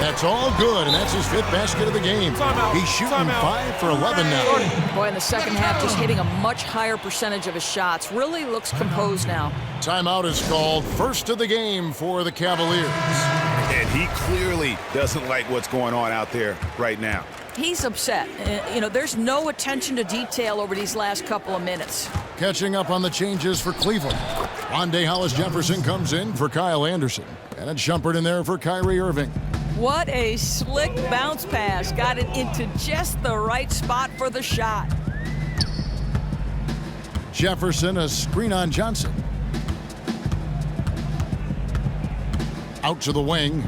That's all good, and that's his 5th basket of the game. He's shooting 5 for 11 now. Boy, in the second half, just hitting a much higher percentage of his shots. Really looks composed now. Timeout is called. First of the game for the Cavaliers. And he clearly doesn't like what's going on out there right now. He's upset. You know, there's no attention to detail over these last couple of minutes. Catching up on the changes for Cleveland. Wande Hollis-Jefferson comes in for Kyle Anderson. And it's Shumpert in there for Kyrie Irving. What a slick bounce pass. Got it into just the right spot for the shot. Jefferson, a screen on Johnson. Out to the wing.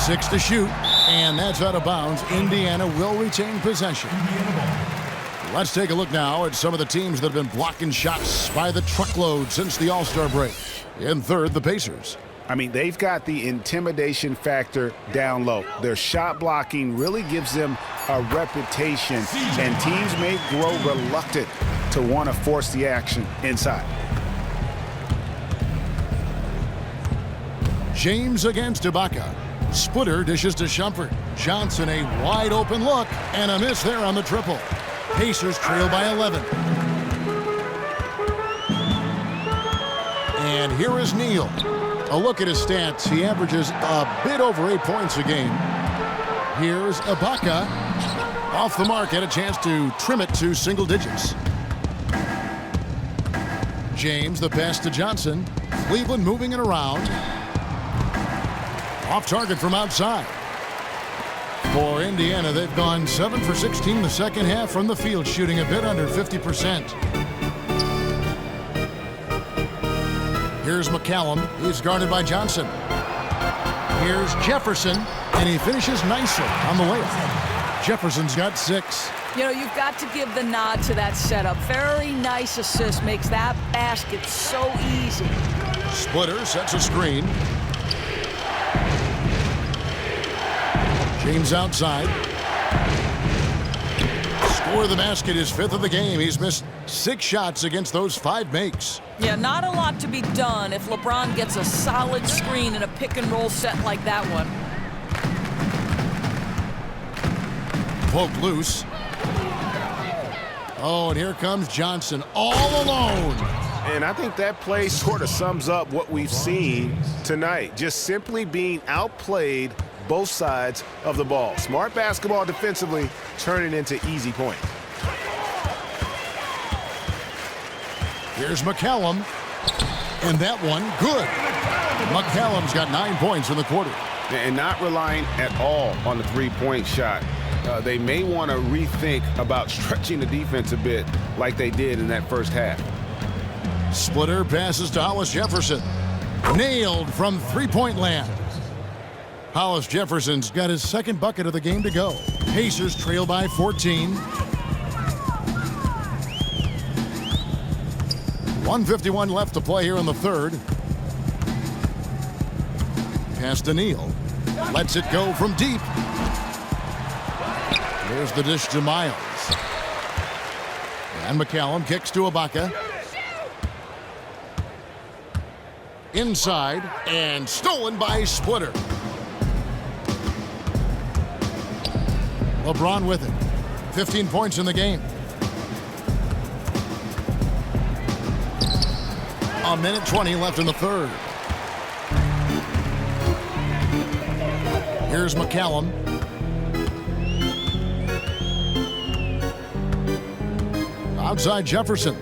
6 to shoot. And that's out of bounds. Indiana will retain possession. Let's take a look now at some of the teams that have been blocking shots by the truckload since the All-Star break. In third, the Pacers. I mean, they've got the intimidation factor down low. Their shot blocking really gives them a reputation, and teams may grow reluctant to want to force the action inside. James against Ibaka. Splitter dishes to Shumpert. Johnson, a wide open look, and a miss there on the triple. Pacers trail by 11. And here is Neal. A look at his stats. He averages a bit over 8 points a game. Here's Ibaka. Off the mark, had a chance to trim it to single digits. James, the pass to Johnson. Cleveland moving it around. Off target from outside. For Indiana, they've gone 7 for 16 the second half from the field, shooting a bit under 50%. Here's McCallum. He's guarded by Johnson. Here's Jefferson, and he finishes nicely on the layup. Jefferson's got 6. You know, you've got to give the nod to that setup. Very nice assist. Makes that basket so easy. Splitter sets a screen. James outside. Score of the basket, his 5th of the game. He's missed 6 shots against those 5 makes. Yeah, not a lot to be done if LeBron gets a solid screen in a pick-and-roll set like that one. Poked loose. Oh, and here comes Johnson all alone. And I think that play sort of sums up what we've seen tonight. Just simply being outplayed both sides of the ball. Smart basketball defensively, turning into easy points. Here's McCallum. And that one, good. McCallum's got 9 points in the quarter. And not relying at all on the three-point shot. They may want to rethink about stretching the defense a bit like they did in that first half. Splitter passes to Hollis Jefferson. Nailed from three-point land. Hollis Jefferson's got his second bucket of the game to go. Pacers trail by 14. 1:51 left to play here in the third. Pass to Neal. Lets it go from deep. There's the dish to Miles. And McCallum kicks to Ibaka. Inside and stolen by Splitter. LeBron with it. 15 points in the game. A minute 20 left in the third. Here's McCallum. Outside Jefferson.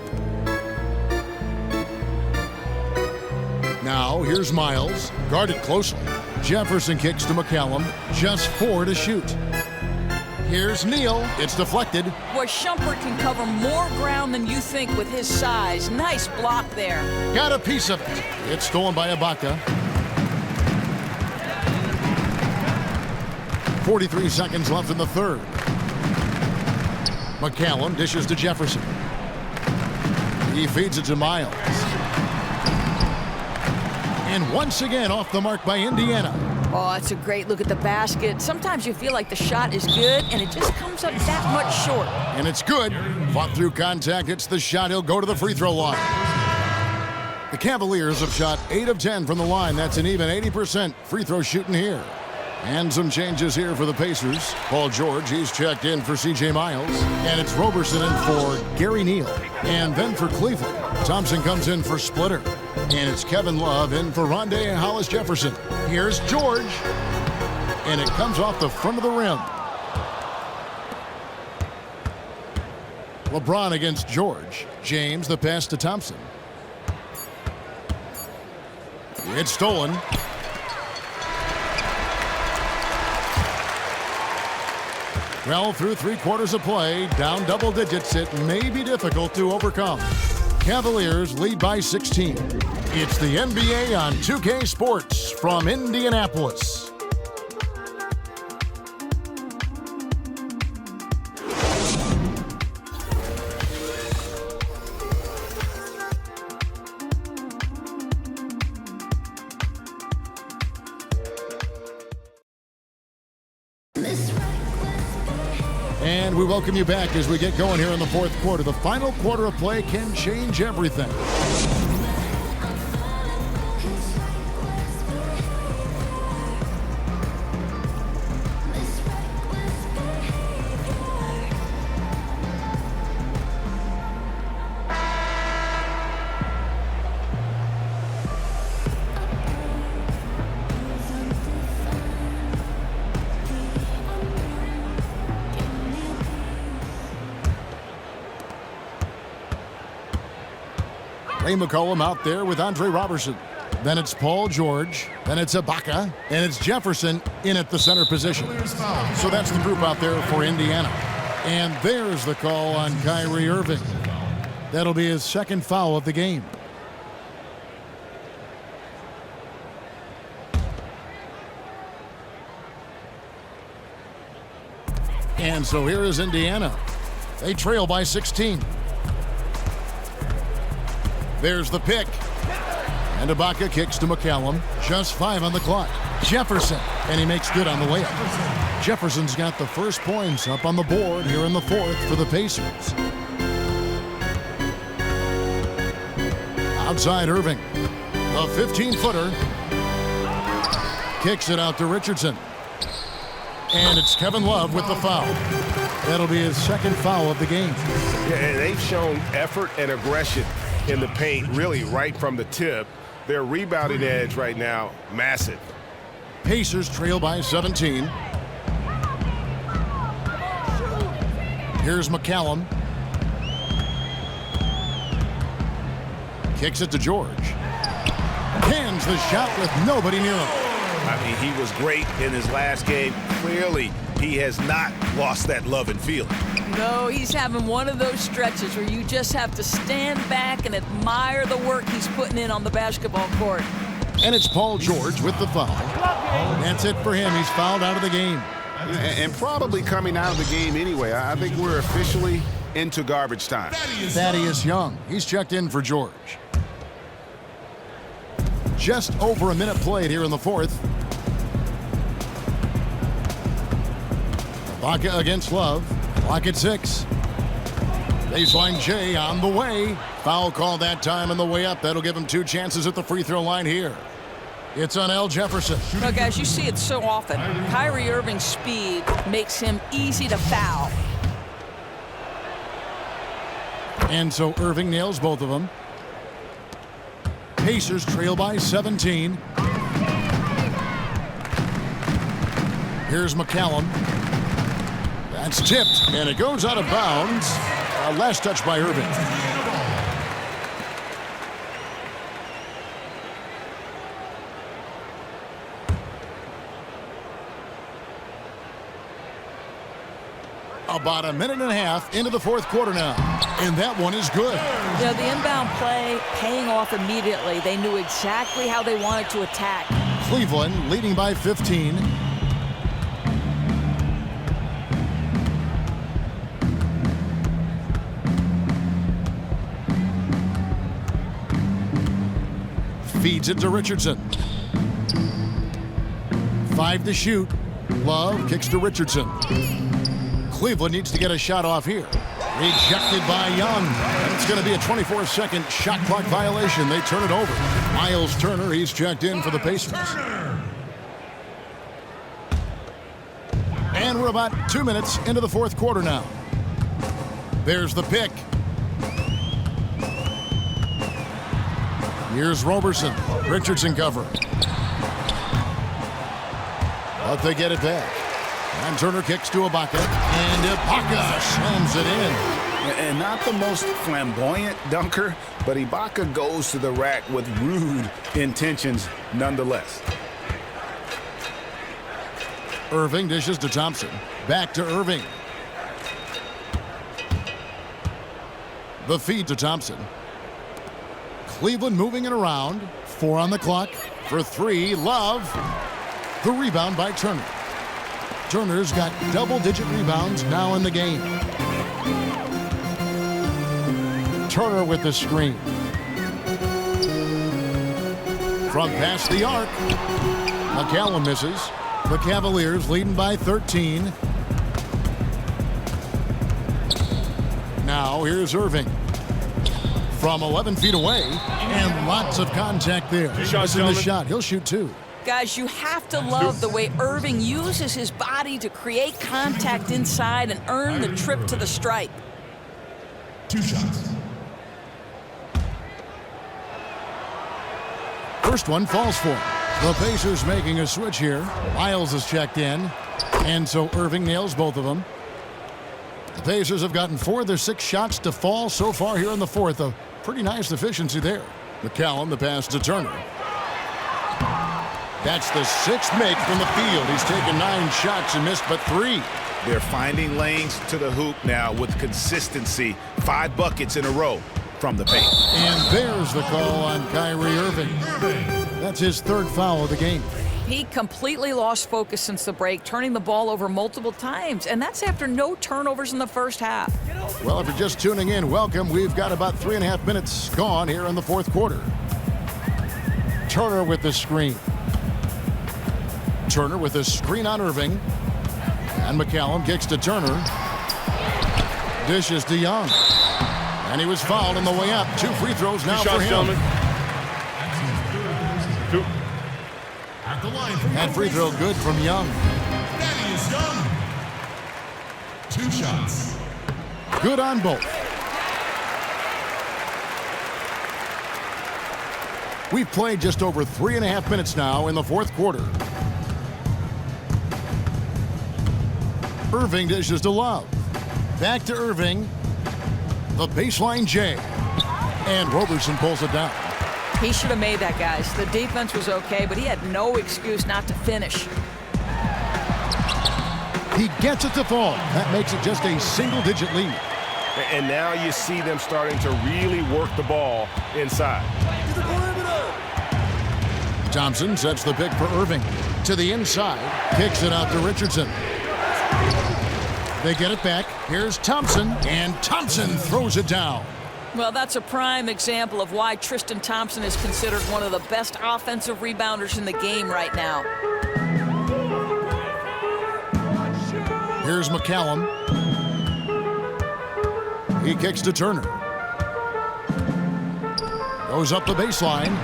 Now here's Miles. Guarded closely. Jefferson kicks to McCallum. Just 4 to shoot. Here's Neal. It's deflected. Boy, Shumpert can cover more ground than you think with his size. Nice block there. Got a piece of it. It's stolen by Ibaka. 43 seconds left in the third. McCallum dishes to Jefferson. He feeds it to Miles. And once again off the mark by Indiana. Oh, it's a great look at the basket. Sometimes you feel like the shot is good, and it just comes up that much short. And it's good. Fought through contact. It's the shot. He'll go to the free throw line. The Cavaliers have shot 8 of 10 from the line. That's an even 80% free throw shooting here. And some changes here for the Pacers. Paul George, he's checked in for C.J. Miles. And it's Roberson in for Gary Neal. And then for Cleveland, Thompson comes in for Splitter. And it's Kevin Love in for Rondé and Hollis Jefferson. Here's George. And it comes off the front of the rim. LeBron against George. James, the pass to Thompson. It's stolen. Well, through 3 quarters of play, down double digits, it may be difficult to overcome. Cavaliers lead by 16. It's the NBA on 2K Sports from Indianapolis. And we welcome you back as we get going here in the fourth quarter. The final quarter of play can change everything. Ray McCollum out there with Andre Roberson. Then it's Paul George. Then it's Ibaka. And it's Jefferson in at the center position. So that's the group out there for Indiana. And there's the call on Kyrie Irving. That'll be his second foul of the game. And so here is Indiana. They trail by 16. There's the pick. And Ibaka kicks to McCallum. Just 5 on the clock. Jefferson. And he makes good on the layup. Jefferson's got the first points up on the board here in the fourth for the Pacers. Outside Irving. A 15-footer. Kicks it out to Richardson. And it's Kevin Love with the foul. That'll be his second foul of the game. Yeah, they've shown effort and aggression in the paint, really right from the tip. Their rebounding edge right now, massive. Pacers trail by 17. Here's McCallum. Kicks it to George. Hands the shot with nobody near him. I mean, he was great in his last game. Clearly, he has not lost that love and feeling. No, he's having one of those stretches where you just have to stand back and admire the work he's putting in on the basketball court. And it's Paul George with the foul. That's it for him. He's fouled out of the game. And probably coming out of the game anyway. I think we're officially into garbage time. Thaddeus Young. He's checked in for George. Just over a minute played here in the fourth. Ibaka against Love. Clock at 6. Baseline J on the way. Foul call that time on the way up. That'll give him 2 chances at the free throw line here. It's on Al Jefferson. Well, guys, you see it so often. Kyrie Irving's speed makes him easy to foul. And so Irving nails both of them. Pacers trail by 17. Here's McCallum. That's tipped, and it goes out of bounds. Last touch by Irving. About a minute and a half into the fourth quarter now. And that one is good. You know, the inbound play paying off immediately. They knew exactly how they wanted to attack. Cleveland leading by 15. Feeds it to Richardson. 5 to shoot. Love kicks to Richardson. Cleveland needs to get a shot off here. Rejected by Young. It's going to be a 24-second shot clock violation. They turn it over. Miles Turner, he's checked in for the Pacers. And we're about 2 minutes into the fourth quarter now. There's the pick. Here's Roberson. Richardson covering. But they get it back. And Turner kicks to Ibaka. And Ibaka slams it in. And not the most flamboyant dunker, but Ibaka goes to the rack with rude intentions nonetheless. Irving dishes to Thompson. Back to Irving. The feed to Thompson. Cleveland moving it around. 4 on the clock. For 3, Love. The rebound by Turner. Turner's got double-digit rebounds now in the game. Turner with the screen. From past the arc. McCallum misses. The Cavaliers leading by 13. Now here's Irving. From 11 feet away. And lots of contact there. Missing the shot. He'll shoot 2. Guys, you have to love the way Irving uses his body to create contact inside and earn the trip to the stripe. 2 shots. First one falls for him. The Pacers making a switch here. Miles is checked in. And so Irving nails both of them. The Pacers have gotten 4 of their 6 shots to fall so far here in the fourth. A pretty nice efficiency there. McCallum, the pass to Turner. That's the 6th make from the field. He's taken 9 shots and missed but 3. They're finding lanes to the hoop now with consistency. 5 buckets in a row from the paint. And there's the call on Kyrie Irving. That's his 3rd foul of the game. He completely lost focus since the break, turning the ball over multiple times, and that's after no turnovers in the first half. Well, if you're just tuning in, welcome. We've got about 3.5 minutes gone here in the fourth quarter. Turner with the screen. Turner with a screen on Irving. And McCallum kicks to Turner. Dishes to Young. And he was fouled on the way up. 2 free throws now for him. Gentlemen. 2. At the line for That free throw good from Young. Thaddeus Young. 2 shots. Good on both. We've played just over 3.5 minutes now in the fourth quarter. Irving dishes to Love. Back to Irving. The baseline J. And Roberson pulls it down. He should have made that, guys. The defense was okay, but he had no excuse not to finish. He gets it to fall. That makes it just a single-digit lead. And now you see them starting to really work the ball inside. Thompson sets the pick for Irving. To the inside. Kicks it out to Richardson. They get it back. Here's Thompson. And Thompson throws it down. Well, that's a prime example of why Tristan Thompson is considered one of the best offensive rebounders in the game right now. Here's McCallum. He kicks to Turner. Goes up the baseline.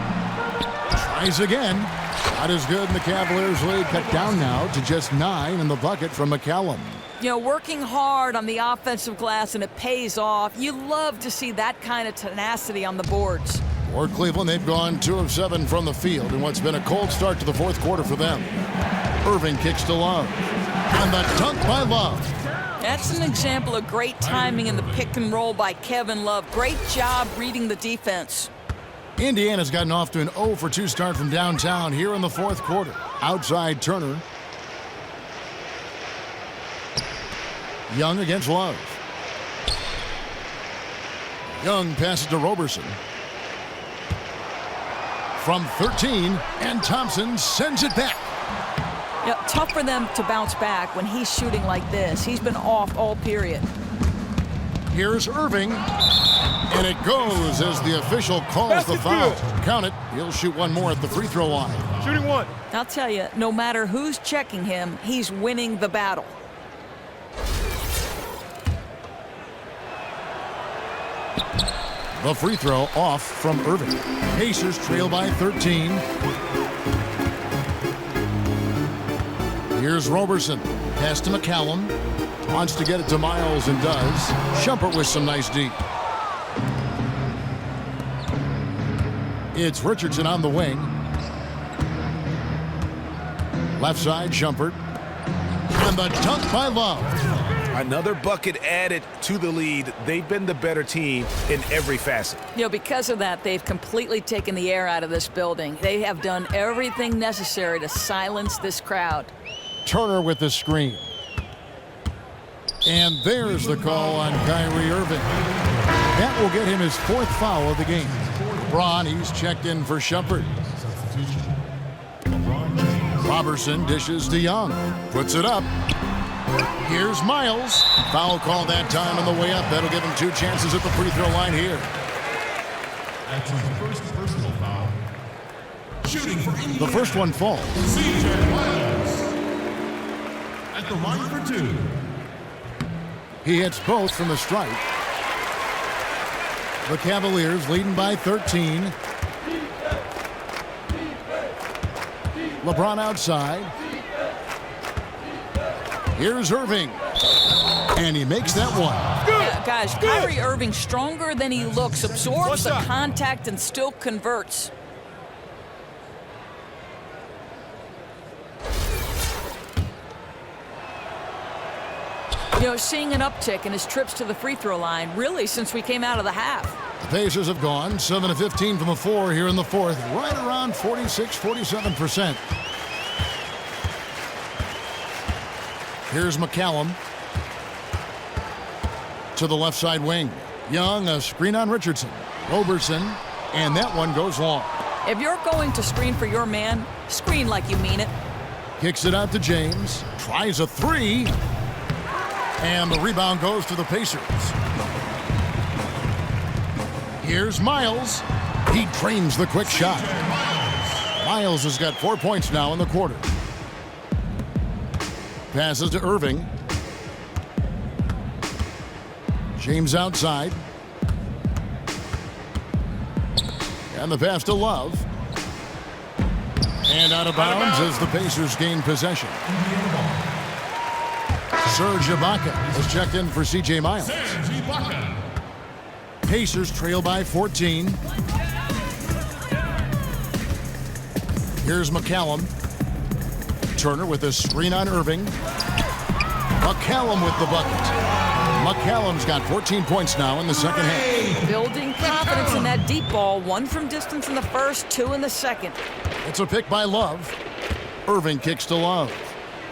Tries again. Not as good, and the Cavaliers lead cut down now to just 9 in the bucket from McCallum. You know, working hard on the offensive glass, and it pays off. You love to see that kind of tenacity on the boards. For Cleveland, they've gone 2 of 7 from the field in what's been a cold start to the fourth quarter for them. Irving kicks to Love. And the dunk by Love. That's an example of great timing in the pick and roll by Kevin Love. Great job reading the defense. Indiana's gotten off to an 0 for 2 start from downtown here in the fourth quarter. Outside Turner. Young against Love. Young passes to Roberson. From 13, and Thompson sends it back. Yeah, tough for them to bounce back when he's shooting like this. He's been off all period. Here's Irving. And it goes as the official calls the foul. Count it. He'll shoot one more at the free throw line. Shooting one. I'll tell you, no matter who's checking him, he's winning the battle. The free throw off from Irving. Pacers trail by 13. Here's Roberson. Pass to McCallum. Wants to get it to Miles and does. Shumpert with some nice deep. It's Richardson on the wing. Left side, Shumpert. And the dunk by Love. Another bucket added to the lead. They've been the better team in every facet. You know, because of that, they've completely taken the air out of this building. They have done everything necessary to silence this crowd. Turner with the screen. And there's the call on Kyrie Irving. That will get him his 4th foul of the game. LeBron, he's checked in for Shumpert. Roberson dishes to Young. Puts it up. Here's Miles. Foul call that time on the way up. That'll give him 2 chances at the free throw line here. That's his first personal foul. Shooting for Indiana. The first one falls. CJ Miles. At the line for 2. He hits both from the stripe. The Cavaliers leading by 13. LeBron outside. Here's Irving. And he makes that one. Yeah, guys, Kyrie Irving stronger than he looks, absorbs the contact and still converts. You know, seeing an uptick in his trips to the free throw line, really, since we came out of the half. The Pacers have gone 7 of 15 from the floor here in the fourth, right around 46-47%. Here's McCallum to the left side wing. Young, a screen on Richardson. Roberson, and that one goes long. If you're going to screen for your man, screen like you mean it. Kicks it out to James. Tries a 3. And the rebound goes to the Pacers. Here's Miles. He drains the quick shot. Miles has got 4 points now in the quarter. Passes to Irving. James outside. And the pass to Love. And out of bounds as the Pacers gain possession. Serge Ibaka has checked in for C.J. Miles. Pacers trail by 14. Here's McCallum. Turner with a screen on Irving. McCallum with the bucket. McCallum's got 14 points now in the second half. Building confidence in that deep ball. 1 from distance in the first, 2 in the second. It's a pick by Love. Irving kicks to Love.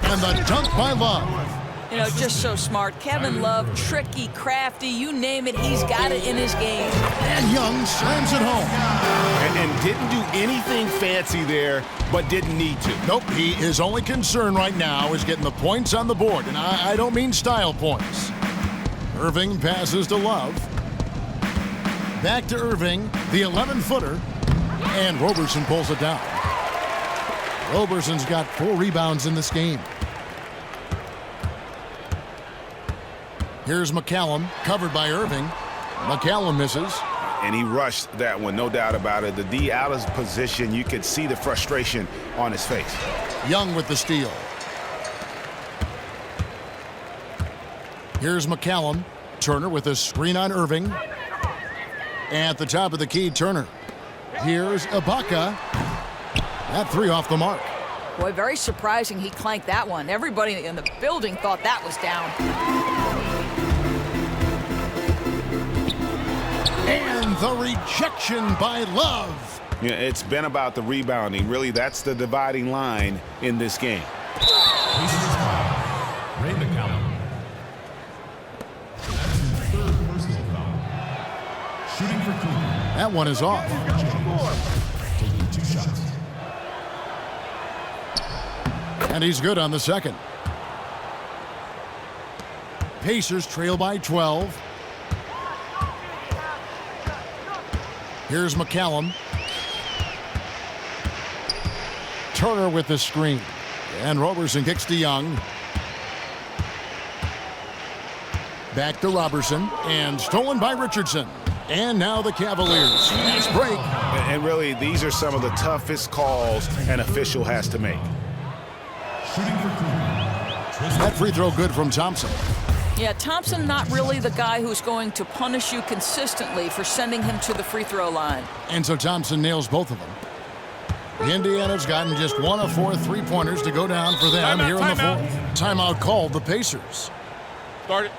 And the dunk by Love. You know, just so smart. Kevin Love, tricky, crafty, you name it, he's got it in his game. And Young slams it home. And didn't do anything fancy there, but didn't need to. Nope, his only concern right now is getting the points on the board. And I don't mean style points. Irving passes to Love. Back to Irving, the 11-footer. And Roberson pulls it down. Roberson's got 4 rebounds in this game. Here's McCallum, covered by Irving. McCallum misses. And he rushed that one, no doubt about it. The D out of position, you could see the frustration on his face. Young with the steal. Here's McCallum. Turner with a screen on Irving. At the top of the key, Turner. Here's Ibaka. That 3 off the mark. Boy, very surprising he clanked that one. Everybody in the building thought that was down. And the rejection by Love. Yeah, it's been about the rebounding. Really, that's the dividing line in this game. Ray McCallum. That's his 3rd personal foul. Shooting for Cleveland. That one is off. Taking 2 shots. And he's good on the second. Pacers trail by 12. Here's McCallum. Turner with the screen. And Roberson kicks to Young. Back to Roberson. And stolen by Richardson. And now the Cavaliers. Nice break. And really, these are some of the toughest calls an official has to make. Shooting for Cleveland. That free throw good from Thompson. Yeah, Thompson not really the guy who's going to punish you consistently for sending him to the free throw line. And so Thompson nails both of them. Indiana's gotten just 1 of 4 3-pointers to go down for them here in the fourth. Timeout called the Pacers. Start it.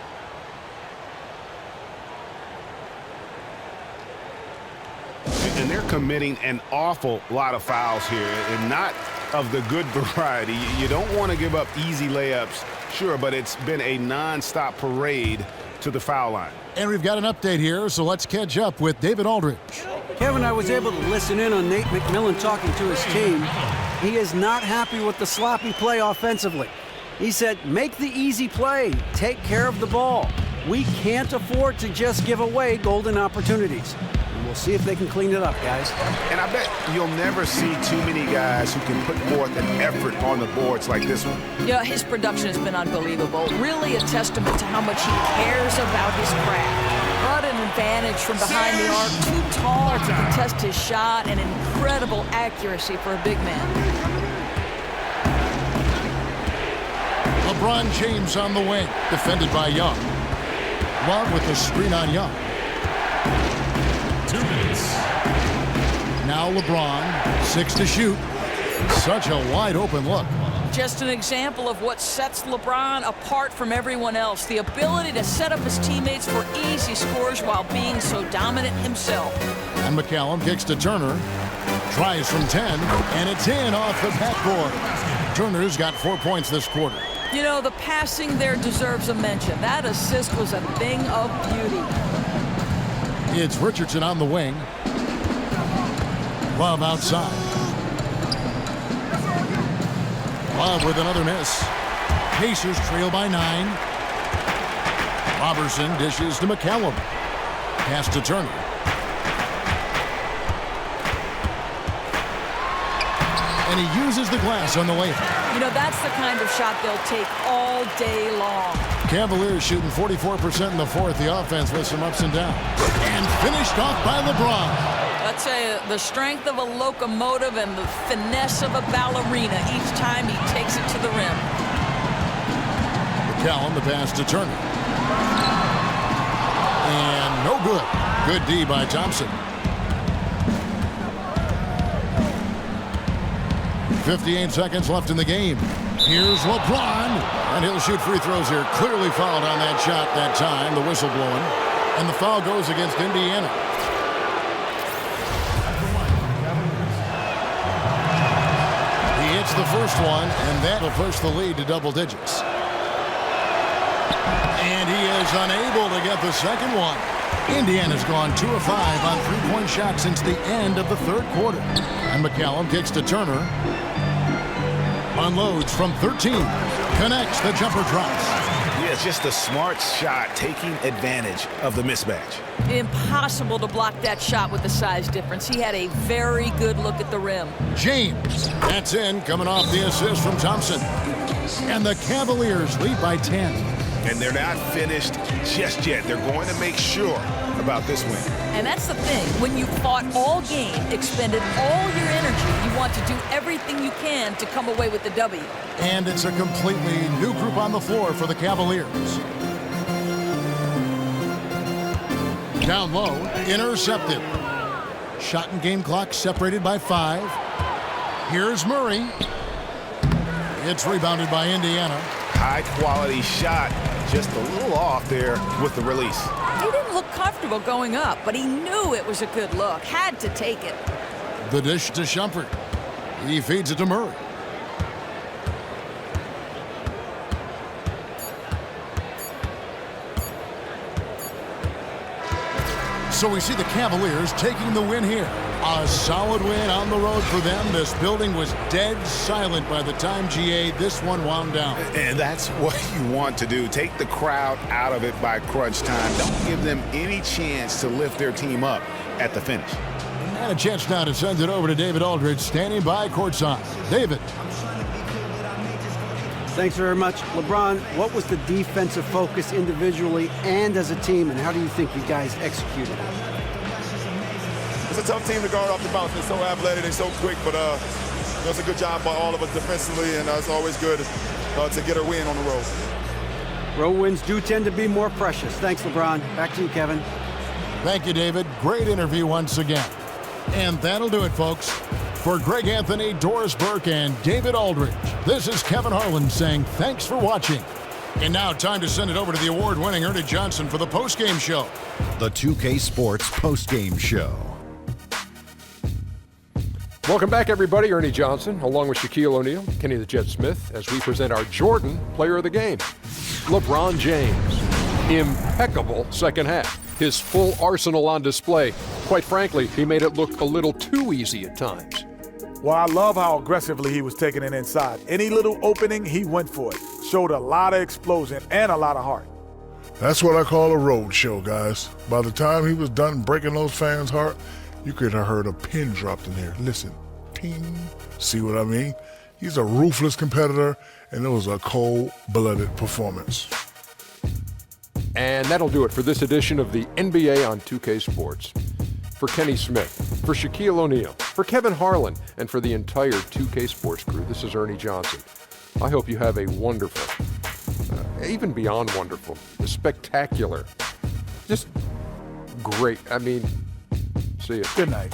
And they're committing an awful lot of fouls here, and not of the good variety. You don't want to give up easy layups, sure, but it's been a non-stop parade to the foul line. And we've got an update here, so let's catch up with David Aldridge. Kevin, I was able to listen in on Nate McMillan talking to his team. He is not happy with the sloppy play offensively. He said, make the easy play, take care of the ball. We can't afford to just give away golden opportunities. And we'll see if they can clean it up, guys. And I bet you'll never see too many guys who can put forth an effort on the boards like this one. Yeah, his production has been unbelievable. Really a testament to how much he cares about his craft. What an advantage from behind the arc. Too tall to contest his shot, and incredible accuracy for a big man. LeBron James on the wing, defended by Young. Love with the screen on Young. 2 minutes. Now LeBron, 6 to shoot. Such a wide open look. Just an example of what sets LeBron apart from everyone else. The ability to set up his teammates for easy scores while being so dominant himself. And McCallum kicks to Turner. Tries from 10, and it's in off the backboard. Turner's got 4 points this quarter. You know, the passing there deserves a mention. That assist was a thing of beauty. It's Richardson on the wing. Love outside. Love with another miss. Pacers trail by 9. Roberson dishes to McCallum. Pass to Turner. And he uses the glass on the layup. You know, that's the kind of shot they'll take all day long. Cavaliers shooting 44% in the fourth. The offense with some ups and downs. And finished off by LeBron. Let's say the strength of a locomotive and the finesse of a ballerina each time he takes it to the rim. McCallum, the pass to Turner. And no good. Good D by Thompson. 58 seconds left in the game. Here's LeBron, and he'll shoot free throws here. Clearly fouled on that shot that time, the whistle blowing. And the foul goes against Indiana. He hits the first one, and that will push the lead to double digits. And he is unable to get the second one. Indiana's gone 2 of 5 on three-point shots since the end of the third quarter. And McCallum kicks to Turner. Unloads from 13. Connects, the jumper drops. Yeah, it's just a smart shot, taking advantage of the mismatch. Impossible to block that shot with the size difference. He had a very good look at the rim. James, that's in, coming off the assist from Thompson. And the Cavaliers lead by 10. And they're not finished just yet. They're going to make sure about this win. And that's the thing. When you fought all game, expended all your energy, you want to do everything you can to come away with the W. And it's a completely new group on the floor for the Cavaliers. Down low, intercepted. Shot and game clock separated by 5. Here's Murray. It's rebounded by Indiana. High quality shot, just a little off there with the release. He didn't look comfortable going up, but he knew it was a good look. Had to take it. The dish to Shumpert. He feeds it to Murray. So we see the Cavaliers taking the win here. A solid win on the road for them. This building was dead silent by the time, GA, this one wound down. And that's what you want to do. Take the crowd out of it by crunch time. Don't give them any chance to lift their team up at the finish. And a chance now to send it over to David Aldridge, standing by courtside. David. Thanks very much. LeBron, what was the defensive focus individually and as a team, and how do you think you guys executed it? It's a tough team to guard off the bounce. They're so athletic, they're so quick, but it's a good job by all of us defensively, and it's always good to get a win on the road. Road wins do tend to be more precious. Thanks, LeBron. Back to you, Kevin. Thank you, David. Great interview once again. And that'll do it, folks. For Greg Anthony, Doris Burke, and David Aldridge, this is Kevin Harlan saying thanks for watching. And now time to send it over to the award-winning Ernie Johnson for the postgame show. The 2K Sports postgame show. Welcome back, everybody. Ernie Johnson, along with Shaquille O'Neal, Kenny the Jet Smith, as we present our Jordan Player of the Game, LeBron James. Impeccable second half. His full arsenal on display. Quite frankly, he made it look a little too easy at times. Well, I love how aggressively he was taking it inside. Any little opening, he went for it. Showed a lot of explosion and a lot of heart. That's what I call a road show, guys. By the time he was done breaking those fans' heart, you could have heard a pin dropped in there. Listen, ting. See what I mean? He's a ruthless competitor, and it was a cold-blooded performance. And that'll do it for this edition of the NBA on 2K Sports. For Kenny Smith, for Shaquille O'Neal, for Kevin Harlan, and for the entire 2K Sports crew, this is Ernie Johnson. I hope you have a wonderful, even beyond wonderful, spectacular, just great. I mean, see you. Good night.